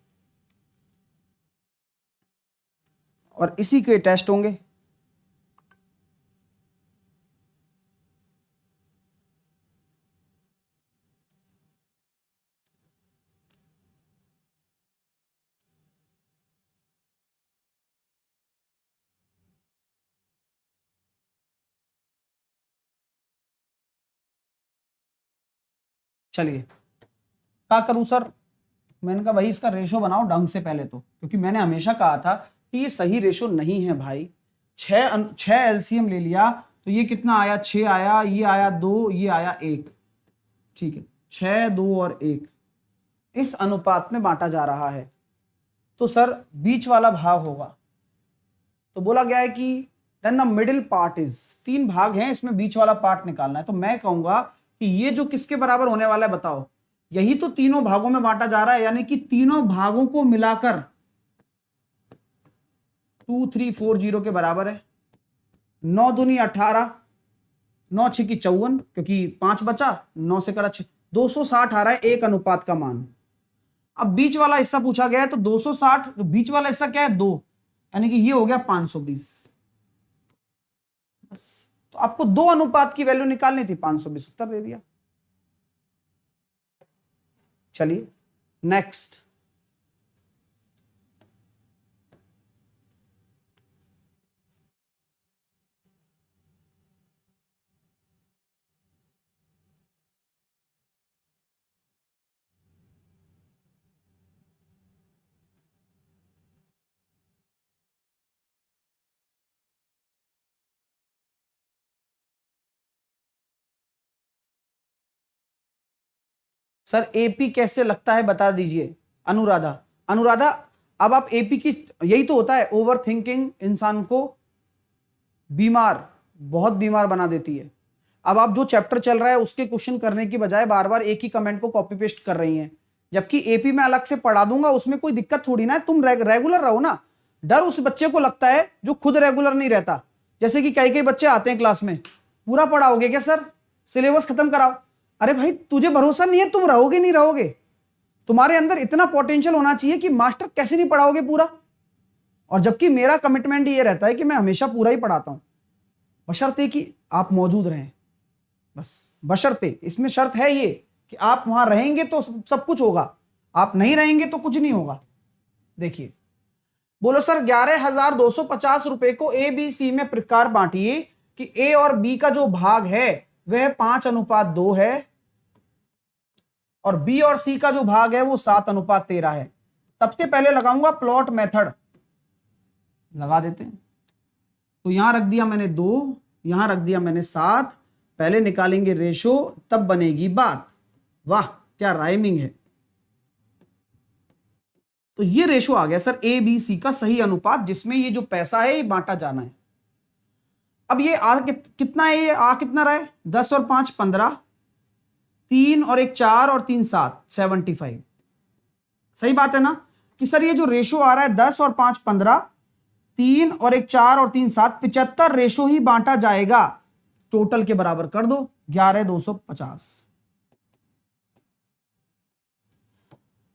और इसी के टेस्ट होंगे। चलिए, क्या करूं सर? मैंने कहा भाई इसका रेशो बनाओ ढंग से पहले तो, क्योंकि मैंने हमेशा कहा था कि ये सही रेशो नहीं है भाई। 6 एलसीएम ले लिया तो ये कितना आया? 6 आया, ये आया 2, ये आया 1। ठीक है, 6 2 और 1 इस अनुपात में बांटा जा रहा है, तो सर बीच वाला भाग होगा। तो बोला गया है कि then the middle part is, 3 भाग हैं, इसमें बीच वाला पार्ट निकालना है। तो मैं कहूंगा कि ये जो किसके बराबर होने वाला है बताओ? यही तो तीनों भागों में बांटा जा रहा है, यानी कि तीनों भागों को मिलाकर 2340 के बराबर है। 9 दूनी 18, 9 6 की 54, क्योंकि 5 बचा, 9 से करा 6, 260 आ रहा है एक अनुपात का मान। अब बीच वाला हिस्सा पूछा गया है, तो 260, तो बीच वाला हिस्सा क्या है? 2, यानी कि ये हो गया 520। बस, तो आपको 2 अनुपात की वैल्यू निकालनी थी, 520 उत्तर दे दिया। चलिए नेक्स्ट। सर एपी कैसे लगता है बता दीजिए। अनुराधा, अनुराधा अब आप एपी की, यही तो होता है, ओवर थिंकिंग इंसान को बीमार, बहुत बीमार बना देती है। अब आप जो चैप्टर चल रहा है उसके क्वेश्चन करने की बजाय बार बार एक ही कमेंट को कॉपी पेस्ट कर रही हैं, जबकि एपी में अलग से पढ़ा दूंगा, उसमें कोई दिक्कत थोड़ी ना है। तुम रेगुलर रहो ना। डर उस बच्चे को लगता है जो खुद रेगुलर नहीं रहता। जैसे कि कई कई बच्चे आते हैं क्लास में, पूरा पढ़ाओगे क्या सर? सिलेबस खत्म कराओ। अरे भाई तुझे भरोसा नहीं है, तुम रहोगे नहीं रहोगे? तुम्हारे अंदर इतना पोटेंशियल होना चाहिए कि मास्टर कैसे नहीं पढ़ाओगे पूरा। और जबकि मेरा कमिटमेंट ये रहता है कि मैं हमेशा पूरा ही पढ़ाता हूं, बशर्ते कि आप मौजूद रहें। बस बशर्ते, इसमें शर्त है ये कि आप वहां रहेंगे तो सब कुछ होगा, आप नहीं रहेंगे तो कुछ नहीं होगा। देखिए, बोलो सर 11,250 रुपए को ए बी सी में प्रकार बांटिए कि ए और बी का जो भाग है वह 5:2 है और बी और सी का जो भाग है वो 7:13 है। सबसे पहले लगाऊंगा प्लॉट मेथड, लगा देते हैं। तो यहां रख दिया मैंने 2, यहां रख दिया मैंने 7। पहले निकालेंगे रेशो, तब बनेगी बात। वाह क्या राइमिंग है। तो ये रेशो आ गया सर ए बी सी का सही अनुपात, जिसमें ये जो पैसा है ये बांटा जाना है। अब ये आ कितना है, ये आ कितना रहा है, 10 और 5 15, 3 और 1 4 और 3 7 75। सही बात है ना कि सर ये जो रेशो आ रहा है 10 और 5 15, 3 और 1 4 और 3 7, 75 रेशो ही बांटा जाएगा। टोटल के बराबर कर दो 11,250।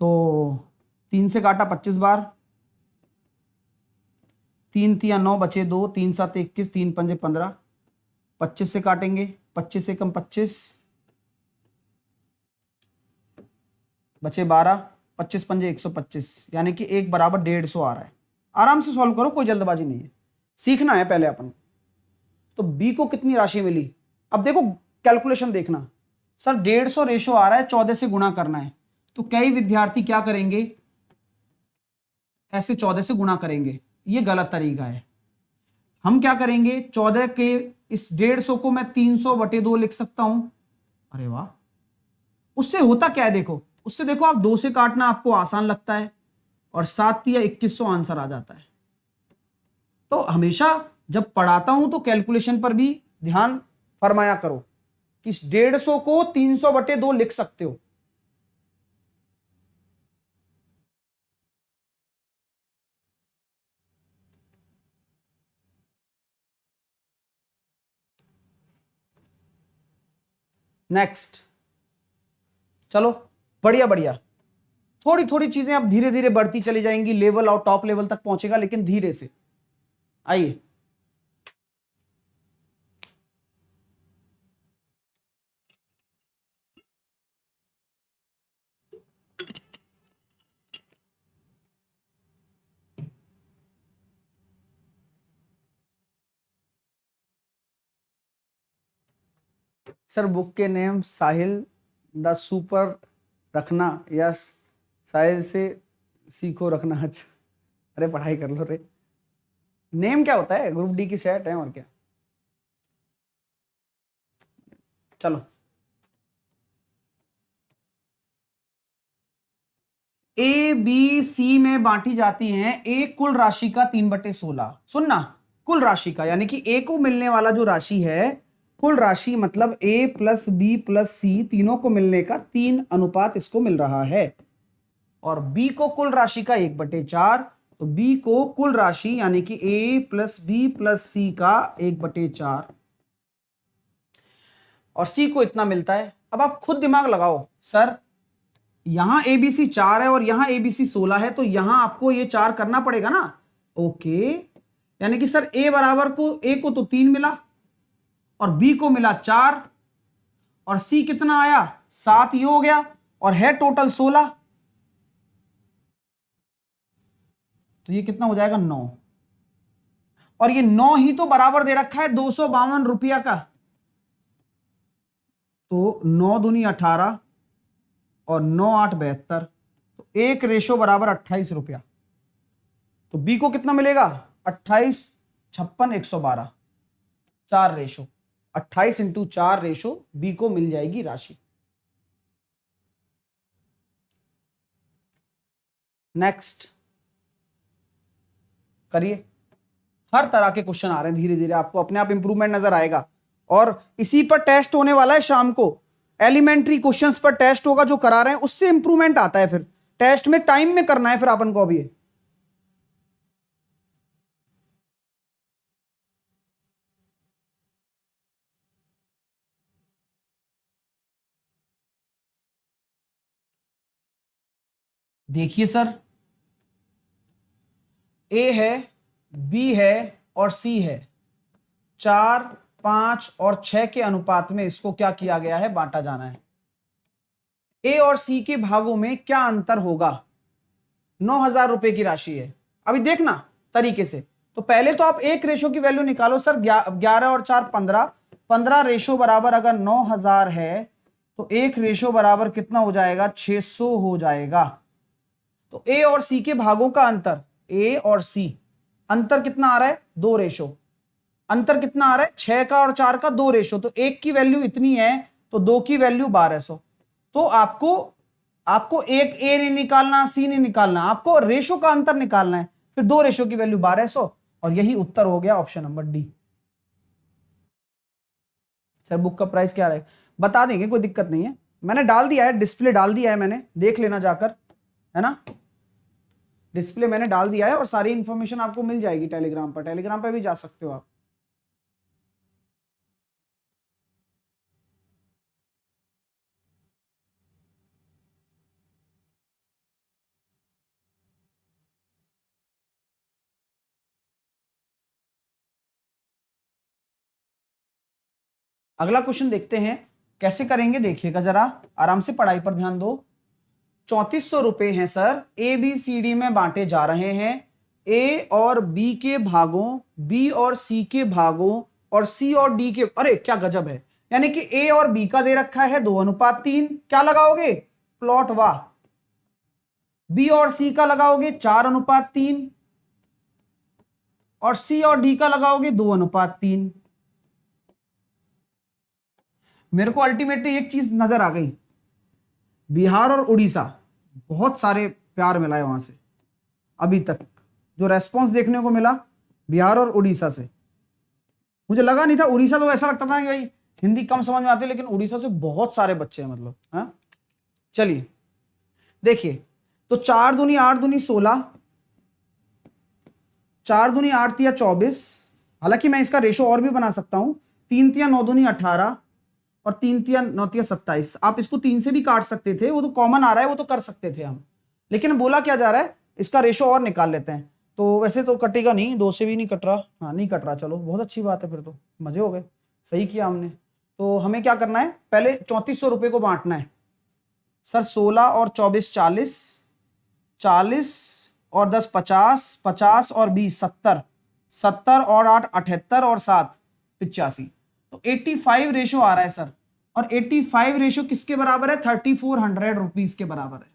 तो 3 से काटा 25 बार, 3 तिया 9 बचे 2, 3 7 21, 3 पंजे 15, 25 से काटेंगे, 25 से कम 25 बचे 12, 25 पंजे 125, यानी कि 1 बराबर 150 आ रहा है। आराम से सॉल्व करो, कोई जल्दबाजी नहीं है, सीखना है पहले अपन। तो बी को कितनी राशि मिली, अब देखो कैलकुलेशन देखना। सर 150 रेशो आ रहा है, 14 से गुणा करना है। तो कई विद्यार्थी क्या करेंगे, ऐसे 14 से गुणा करेंगे, ये गलत तरीका है। हम क्या करेंगे, 14 के इस 150 को मैं 300/2 लिख सकता हूं। अरे वाह, उससे होता क्या है देखो, उससे देखो आप 2 से काटना आपको आसान लगता है और 7 या 2100 आंसर आ जाता है। तो हमेशा जब पढ़ाता हूं तो कैलकुलेशन पर भी ध्यान फरमाया करो कि 150 को 300/2 लिख सकते हो। नेक्स्ट, चलो बढ़िया बढ़िया, थोड़ी थोड़ी चीजें अब धीरे धीरे बढ़ती चली जाएंगी, लेवल और टॉप लेवल तक पहुंचेगा, लेकिन धीरे से। आइए, सर बुक के नेम साहिल द सुपर रखना या साहिल से सीखो रखना। अच्छा, अरे पढ़ाई कर लो रे। नेम क्या होता है, ग्रुप डी की सेट है और क्या। चलो, ए बी सी में बांटी जाती हैं ए कुल राशि का 3/16। सुनना, कुल राशि का, यानी कि ए को मिलने वाला जो राशि है, कुल राशि मतलब ए प्लस बी प्लस सी तीनों को मिलने का 3 अनुपात इसको मिल रहा है। और बी को कुल राशि का 1/4, तो बी को कुल राशि यानी कि ए प्लस बी प्लस सी का 1/4 और सी को इतना मिलता है। अब आप खुद दिमाग लगाओ, सर यहां एबीसी 4 है और यहां एबीसी 16 है, तो यहां आपको ये 4 करना पड़ेगा ना। ओके, यानी कि सर ए बराबर को, ए को तो 3 मिला और बी को मिला 4 और सी कितना आया 7, ये हो गया और है टोटल 16, तो ये कितना हो जाएगा 9। और ये 9 ही तो बराबर दे रखा है 252 रुपया का, तो 9 दूनी 18 और 9 8 72, तो 1 रेशो बराबर 28 रुपया। तो बी को कितना मिलेगा 28 56 112, 4 रेशो, 28 इंटू 4 रेशो बी को मिल जाएगी राशि। नेक्स्ट करिए, हर तरह के क्वेश्चन आ रहे हैं, धीरे धीरे आपको अपने आप इंप्रूवमेंट नजर आएगा। और इसी पर टेस्ट होने वाला है शाम को, एलिमेंट्री क्वेश्चंस पर टेस्ट होगा जो करा रहे हैं, उससे इंप्रूवमेंट आता है। फिर टेस्ट में टाइम में करना है फिर अपन को। अभी देखिए सर, ए है, बी है और सी है, 4 5 और 6 के अनुपात में इसको क्या किया गया है, बांटा जाना है। ए और सी के भागों में क्या अंतर होगा, 9,000 रुपए की राशि है। अभी देखना तरीके से, तो पहले तो आप एक रेशो की वैल्यू निकालो सर, 11 और 4 15, 15 रेशो बराबर अगर 9,000 है तो एक रेशो बराबर कितना हो जाएगा, 600 हो जाएगा। तो ए और सी के भागों का अंतर, ए और सी अंतर कितना आ रहा है, 2 रेशो। अंतर कितना आ रहा है, 6 का और 4 का 2 रेशो। तो एक की वैल्यू इतनी है तो 2 की वैल्यू 1200। तो आपको एक ए नहीं निकालना, सी नहीं निकालना, आपको रेशो का अंतर निकालना है। फिर 2 रेशो की वैल्यू 1200 और यही उत्तर हो गया option number D. Sir book का प्राइस क्या रहेगा, बता देंगे, कोई दिक्कत नहीं है। मैंने डाल दिया है, डिस्प्ले डाल दिया है मैंने, देख लेना जाकर, है ना। डिस्प्ले मैंने डाल दिया है और सारी इंफॉर्मेशन आपको मिल जाएगी टेलीग्राम पर, टेलीग्राम पर भी जा सकते हो आप। अगला क्वेश्चन देखते हैं कैसे करेंगे, देखिएगा जरा आराम से, पढ़ाई पर ध्यान दो। 3400 रुपए हैं sir, A B C D में बांटे जा रहे हैं। ए और बी के भागों, बी और सी के भागों और सी और डी के, अरे क्या गजब है, यानी कि ए और बी का दे रखा है 2:3, क्या लगाओगे, प्लॉट वाह। बी और सी का लगाओगे 4:3 और सी और डी का लगाओगे 2:3। मेरे को अल्टीमेटली एक चीज नजर आ गई, बिहार और उड़ीसा, बहुत सारे प्यार मिला है वहां से अभी तक, जो रेस्पॉन्स देखने को मिला बिहार और उड़ीसा से। मुझे लगा नहीं था, उड़ीसा तो ऐसा लगता था कि भाई हिंदी कम समझ में आती है, लेकिन उड़ीसा से बहुत सारे बच्चे हैं, मतलब। हाँ चलिए देखिए, तो 4 दूनी 8 दूनी 16, 4 दूनी 8 तिया 24, हालांकि मैं इसका रेशो और भी बना सकता हूं, 3 तिया 9 दूनी 18 और 3 तिया 9 तिया 27। आप इसको 3 से भी काट सकते थे, वो तो कॉमन आ रहा है, वो तो कर सकते थे हम, लेकिन बोला क्या जा रहा है, इसका रेशो और निकाल लेते हैं। तो वैसे तो कटेगा नहीं, 2 से भी नहीं कट रहा, हाँ नहीं कट रहा, चलो बहुत अच्छी बात है, फिर तो मजे हो गए, सही किया हमने। तो हमें क्या करना है, पहले 3400 रुपए को बांटना है सर, 16 और 24 40, 40 और 10 50, 50 और 20 70, 70 और 8 78 और 7 85। तो 85 रेशो आ रहा है सर, और 85 रेशो किसके बराबर है, 3400 रुपीज के बराबर है।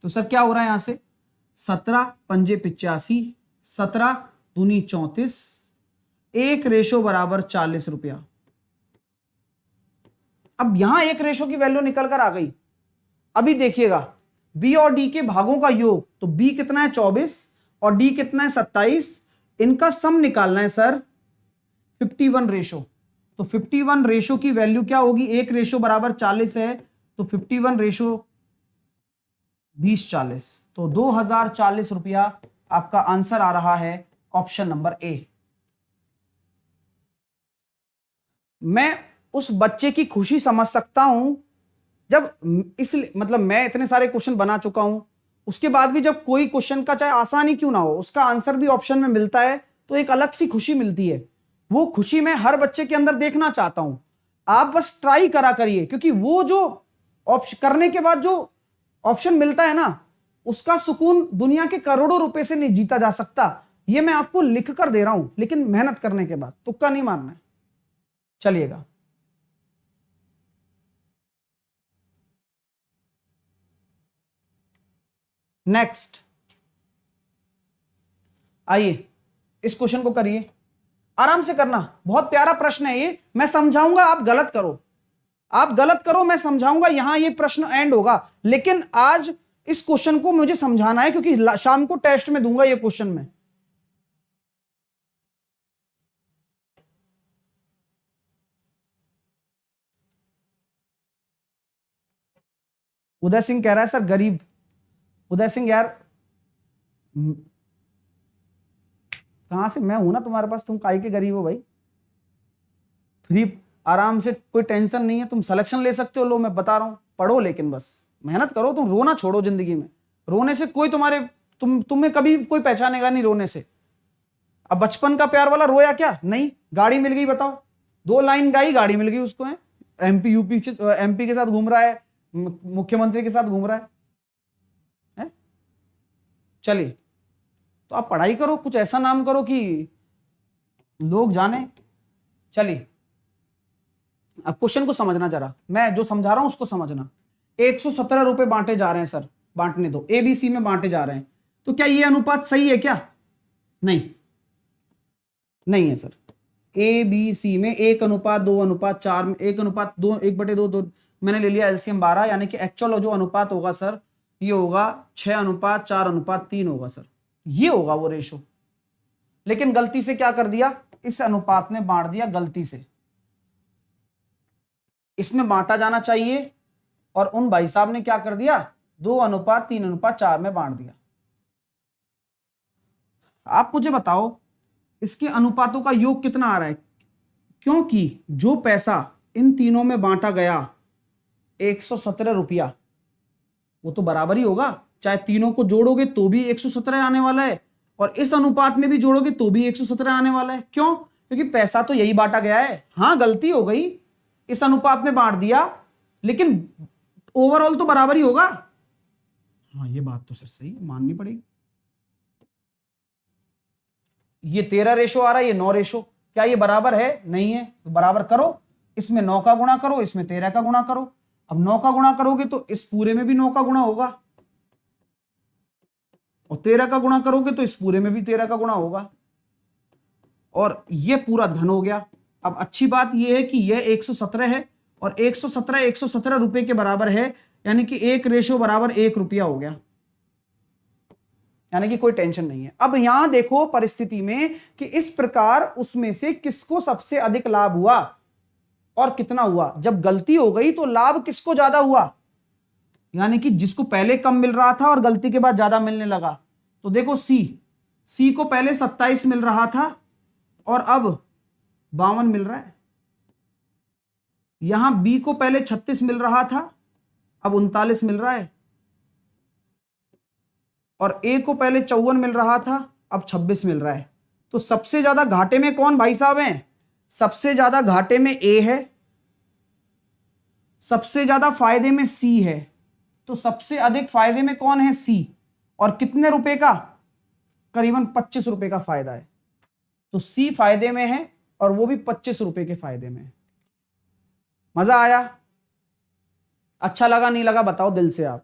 तो सर क्या हो रहा है यहां से, 17 पंजे 85, 17 दूनी 34, एक रेशो बराबर 40 रुपया। अब यहां एक रेशो की वैल्यू निकल कर आ गई। अभी देखिएगा बी और डी के भागों का योग, तो बी कितना है 24 और डी कितना है 27, इनका सम निकालना है सर 51 रेशो। तो 51 रेशो की वैल्यू क्या होगी, एक रेशो बराबर 40 है, तो 51 रेशो 20 40, तो 2040 रुपया आपका आंसर आ रहा है ऑप्शन नंबर ए। मैं उस बच्चे की खुशी समझ सकता हूं, जब इस मतलब मैं इतने सारे क्वेश्चन बना चुका हूं, उसके बाद भी जब कोई क्वेश्चन का चाहे आसान ही क्यों ना हो, उसका आंसर भी ऑप्शन में मिलता है, तो एक अलग सी खुशी मिलती है। वो खुशी मैं हर बच्चे के अंदर देखना चाहता हूं। आप बस ट्राई करा करिए, क्योंकि वो जो ऑप्शन करने के बाद जो ऑप्शन मिलता है ना, उसका सुकून दुनिया के करोड़ों रुपए से नहीं जीता जा सकता। ये मैं आपको लिख कर दे रहा हूं, लेकिन मेहनत करने के बाद, तुक्का नहीं मारना है। चलिएगा नेक्स्ट, आइए इस क्वेश्चन को करिए, आराम से करना, बहुत प्यारा प्रश्न है ये। मैं समझाऊंगा, आप गलत करो, आप गलत करो, मैं समझाऊंगा, यहां ये प्रश्न एंड होगा। लेकिन आज इस क्वेश्चन को मुझे समझाना है, क्योंकि शाम को टेस्ट में दूंगा ये क्वेश्चन में। उदय सिंह कह रहा है सर गरीब। उदय सिंह यार, कहां से, मैं हूं ना तुम्हारे पास, तुम काहे के गरीब हो भाई। फ्री आराम से, कोई टेंशन नहीं है, तुम सिलेक्शन ले सकते हो, लो मैं बता रहा हूं, पढ़ो, लेकिन बस मेहनत करो, तुम रोना छोड़ो जिंदगी में। रोने से कोई तुम्हें कभी कोई पहचानेगा नहीं रोने से। अब बचपन का प्यार वाला रोया क्या? नहीं। गाड़ी मिल गई, बताओ, 2 लाइन गाई, गाड़ी मिल गई उसको, है एमपी के साथ घूम रहा है, मुख्यमंत्री के साथ घूम रहा है? चलिए, तो आप पढ़ाई करो, कुछ ऐसा नाम करो कि लोग जाने। चलिए, अब क्वेश्चन को समझना जरा, मैं जो समझा रहा हूं उसको समझना। 117 रुपए बांटे जा रहे हैं सर, बांटने दो, एबीसी में बांटे जा रहे हैं, तो क्या ये अनुपात सही है क्या? नहीं, नहीं है सर। एबीसी में 1:2:4 में 1:2, 1/2, मैंने ले लिया एलसीएम 12, यानी कि एक्चुअल जो अनुपात होगा सर ये होगा 6:4:3 होगा सर, ये होगा वो रेशो। लेकिन गलती से क्या कर दिया, इस अनुपात में बांट दिया गलती से, इसमें बांटा जाना चाहिए और उन भाई साहब ने क्या कर दिया, 2:3:4 में बांट दिया। आप मुझे बताओ इसके अनुपातों का योग कितना आ रहा है, क्योंकि जो पैसा इन तीनों में बांटा गया 117 रुपया, वो तो बराबर ही होगा, चाहे तीनों को जोड़ोगे तो भी 117 आने वाला है और इस अनुपात में भी जोड़ोगे तो भी 117 आने वाला है। क्यों? क्योंकि पैसा तो यही बांटा गया है। हाँ, गलती हो गई, इस अनुपात में बांट दिया, लेकिन ओवरऑल तो बराबर ही होगा। हाँ, ये बात तो सर सही माननी पड़ेगी। ये 13 रेशो आ रहा है, ये 9 रेशो, क्या ये बराबर है? नहीं है, तो बराबर करो, इसमें 9 का गुणा करो, इसमें 13 का गुणा करो। अब 9 का गुणा करोगे तो इस पूरे में भी 9 का गुणा होगा और 13 का गुणा करोगे तो इस पूरे में भी 13 का गुणा होगा और ये पूरा धन हो गया। अब अच्छी बात यह है कि यह 117 है और 117 रुपए के बराबर है, यानी कि 1 रेशो बराबर 1 रुपया हो गया, यानी कि कोई टेंशन नहीं है। अब यहां देखो परिस्थिति में कि इस प्रकार उसमें से किसको सबसे अधिक लाभ हुआ और कितना हुआ। जब गलती हो गई तो लाभ किसको ज्यादा हुआ, यानी कि जिसको पहले कम मिल रहा था और गलती के बाद ज्यादा मिलने लगा। तो देखो सी को पहले 27 मिल रहा था और अब 52 मिल रहा है। यहां बी को पहले 36 मिल रहा था, अब 39 मिल रहा है और ए को पहले 54 मिल रहा था, अब 26 मिल रहा है। तो सबसे ज्यादा घाटे में कौन भाई साहब हैं? सबसे ज्यादा घाटे में ए है, सबसे ज्यादा फायदे में सी है। तो सबसे अधिक फायदे में कौन है? सी। और कितने रुपए का? करीबन 25 रुपए का फायदा है। तो सी फायदे में है और वो भी 25 रुपए के फायदे में है। मजा आया? अच्छा लगा नहीं लगा बताओ दिल से आप,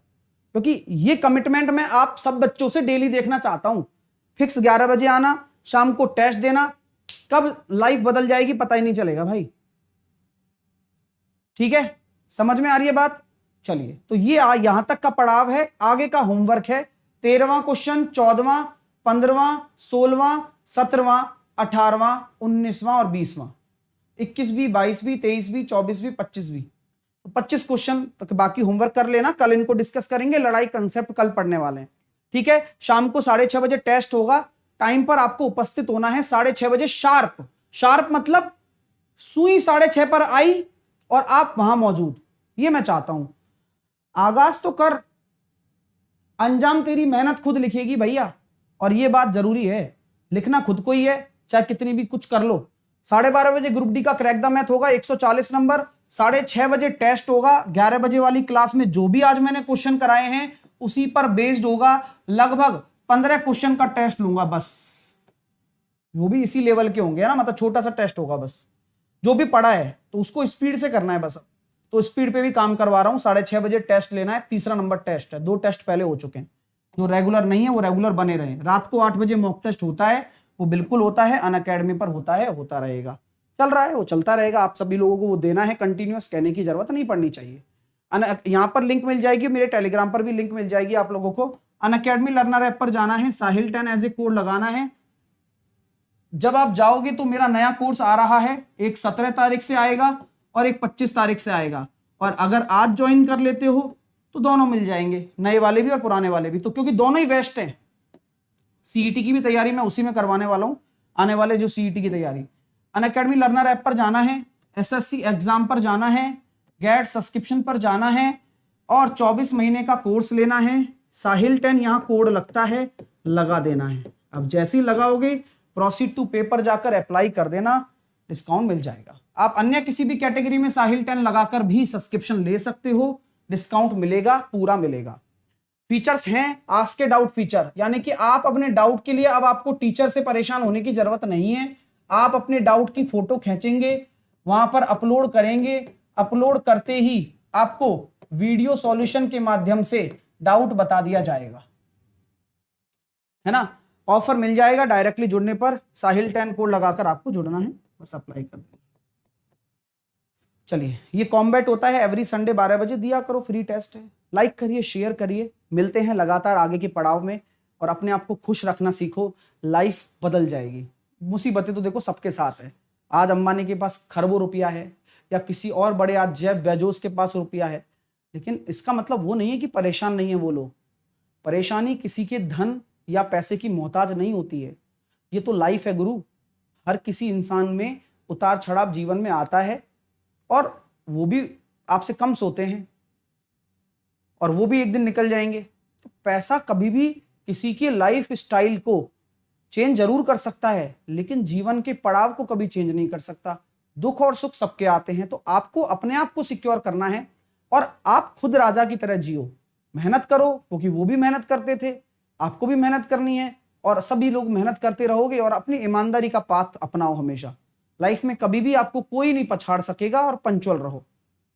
क्योंकि ये कमिटमेंट मैं आप सब बच्चों से डेली देखना चाहता हूं। फिक्स 11 बजे आना, शाम को टेस्ट देना, कब लाइफ बदल जाएगी पता ही नहीं चलेगा भाई। ठीक है, समझ में आ रही है बात? चलिए, तो ये यहां तक का पड़ाव है। आगे का होमवर्क है 13वां क्वेश्चन, 14वां, 15वां, 16वां, 17वां, 18वां, 19वां और 20वां, 21वीं, 22वीं, 23वीं, 24वीं, 25वीं। 25 क्वेश्चन तक बाकी होमवर्क कर लेना, कल इनको डिस्कस करेंगे। लड़ाई कंसेप्ट कल पढ़ने वाले हैं। ठीक है, शाम को 6:30 बजे टेस्ट होगा, टाइम पर आपको उपस्थित होना है 6:30 बजे शार्प। शार्प मतलब सुई 6:30 पर आई और आप वहां मौजूद, ये मैं चाहता हूं। आगाज तो कर, अंजाम तेरी मेहनत खुद लिखेगी भैया, और ये बात जरूरी है, लिखना खुद को ही है, चाहे कितनी भी कुछ कर लो। 12:30 बजे ग्रुप डी का क्रैक द मैथ होगा, 140 नंबर। 6:30 बजे टेस्ट होगा। 11 बजे वाली क्लास में जो भी आज मैंने क्वेश्चन कराए हैं उसी पर बेस्ड होगा। लगभग 15 क्वेश्चन का टेस्ट लूंगा बस, वो भी इसी लेवल के होंगे ना, मतलब छोटा सा टेस्ट होगा बस। जो भी पढ़ा है तो उसको स्पीड से करना है बस, तो स्पीड पे भी काम करवा रहा हूं। 6:30 बजे टेस्ट लेना है, तीसरा नंबर टेस्ट है। 2 टेस्ट पहले हो चुके हैं, जो रेगुलर नहीं है वो रेगुलर बने रहे। रात को 8 बजे मॉक टेस्ट होता है, वो बिल्कुल होता है, अनअकैडमी पर होता है, होता रहेगा, चल रहा है, वो चलता रहेगा। आप सभी लोगों को वो देना है कंटिन्यूअस, कहने की जरूरत नहीं पड़नी चाहिए। यहाँ पर लिंक मिल जाएगी, मेरे टेलीग्राम पर भी लिंक मिल जाएगी आप लोगों को। अनअकैडमी लर्नर ऐप पर जाना है, साहिल 10 एज ए कोड लगाना है। जब आप जाओगे तो मेरा नया कोर्स आ रहा है, एक 17 तारीख से आएगा और एक 25 तारीख से आएगा। और अगर आज ज्वाइन कर लेते हो तो दोनों मिल जाएंगे, नए वाले भी और पुराने वाले भी, तो क्योंकि दोनों ही बेस्ट हैं। सीईटी की भी तैयारी मैं उसी में करवाने वाला हूं, आने वाले जो सीईटी की तैयारी। अनअकैडमी लर्नर ऐप पर जाना है, एसएससी एग्जाम पर जाना है, गेट सब्सक्रिप्शन पर जाना है और 24 महीने का कोर्स लेना है। साहिल 10 यहाँ कोड लगता है, लगा देना है। अब जैसे ही लगाओगे प्रोसीड टू पे पर जाकर अप्लाई कर देना, डिस्काउंट मिल जाएगा। आप अन्य किसी भी कैटेगरी में साहिल 10 लगाकर भी सब्सक्रिप्शन ले सकते हो, डिस्काउंट मिलेगा, पूरा मिलेगा। फीचर्स हैं आस्क ए डाउट फीचर, यानी कि आप अपने डाउट के लिए अब आपको टीचर से परेशान होने की जरूरत नहीं है। आप अपने डाउट की फोटो खींचेंगे, वहां पर अपलोड करेंगे, अपलोड करते ही आपको वीडियो सॉल्यूशन के माध्यम से डाउट बता दिया जाएगा, है ना। ऑफर मिल जाएगा डायरेक्टली जुड़ने पर। साहिल 10 कोड लगाकर आपको जुड़ना है, बस अप्लाई कर देना। चलिए, ये कॉम्बैट होता है एवरी संडे 12 बजे, दिया करो, फ्री टेस्ट है। लाइक करिए, शेयर करिए। मिलते हैं लगातार आगे के पड़ाव में, और अपने आप को खुश रखना सीखो, लाइफ बदल जाएगी। मुसीबतें तो देखो सबके साथ है। आज अंबानी के पास खरबों रुपया है, या किसी और बड़े आज जेफ बेजोस के पास रुपया है, लेकिन इसका मतलब वो नहीं है कि परेशान नहीं है वो लोग। परेशानी किसी के धन या पैसे की मोहताज नहीं होती है, ये तो लाइफ है गुरु। हर किसी इंसान में उतार चढ़ाव जीवन में आता है, और वो भी आपसे कम सोते हैं, और वो भी एक दिन निकल जाएंगे। तो पैसा कभी भी किसी की लाइफ स्टाइल को चेंज जरूर कर सकता है, लेकिन जीवन के पड़ाव को कभी चेंज नहीं कर सकता। दुख और सुख सबके आते हैं, तो आपको अपने आप को सिक्योर करना है, और आप खुद राजा की तरह जियो, मेहनत करो, क्योंकि वो भी मेहनत करते थे, आपको भी मेहनत करनी है, और सभी लोग मेहनत करते रहोगे, और अपनी ईमानदारी का पाथ अपनाओ हमेशा। लाइफ में कभी भी आपको कोई नहीं पछाड़ सकेगा, और पंचुअल रहो।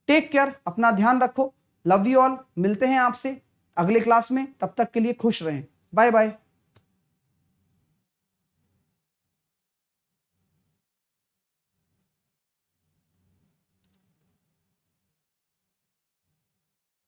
टेक केयर, अपना ध्यान रखो। Love you all. मिलते हैं आपसे अगले क्लास में, तब तक के लिए खुश रहें। Bye bye.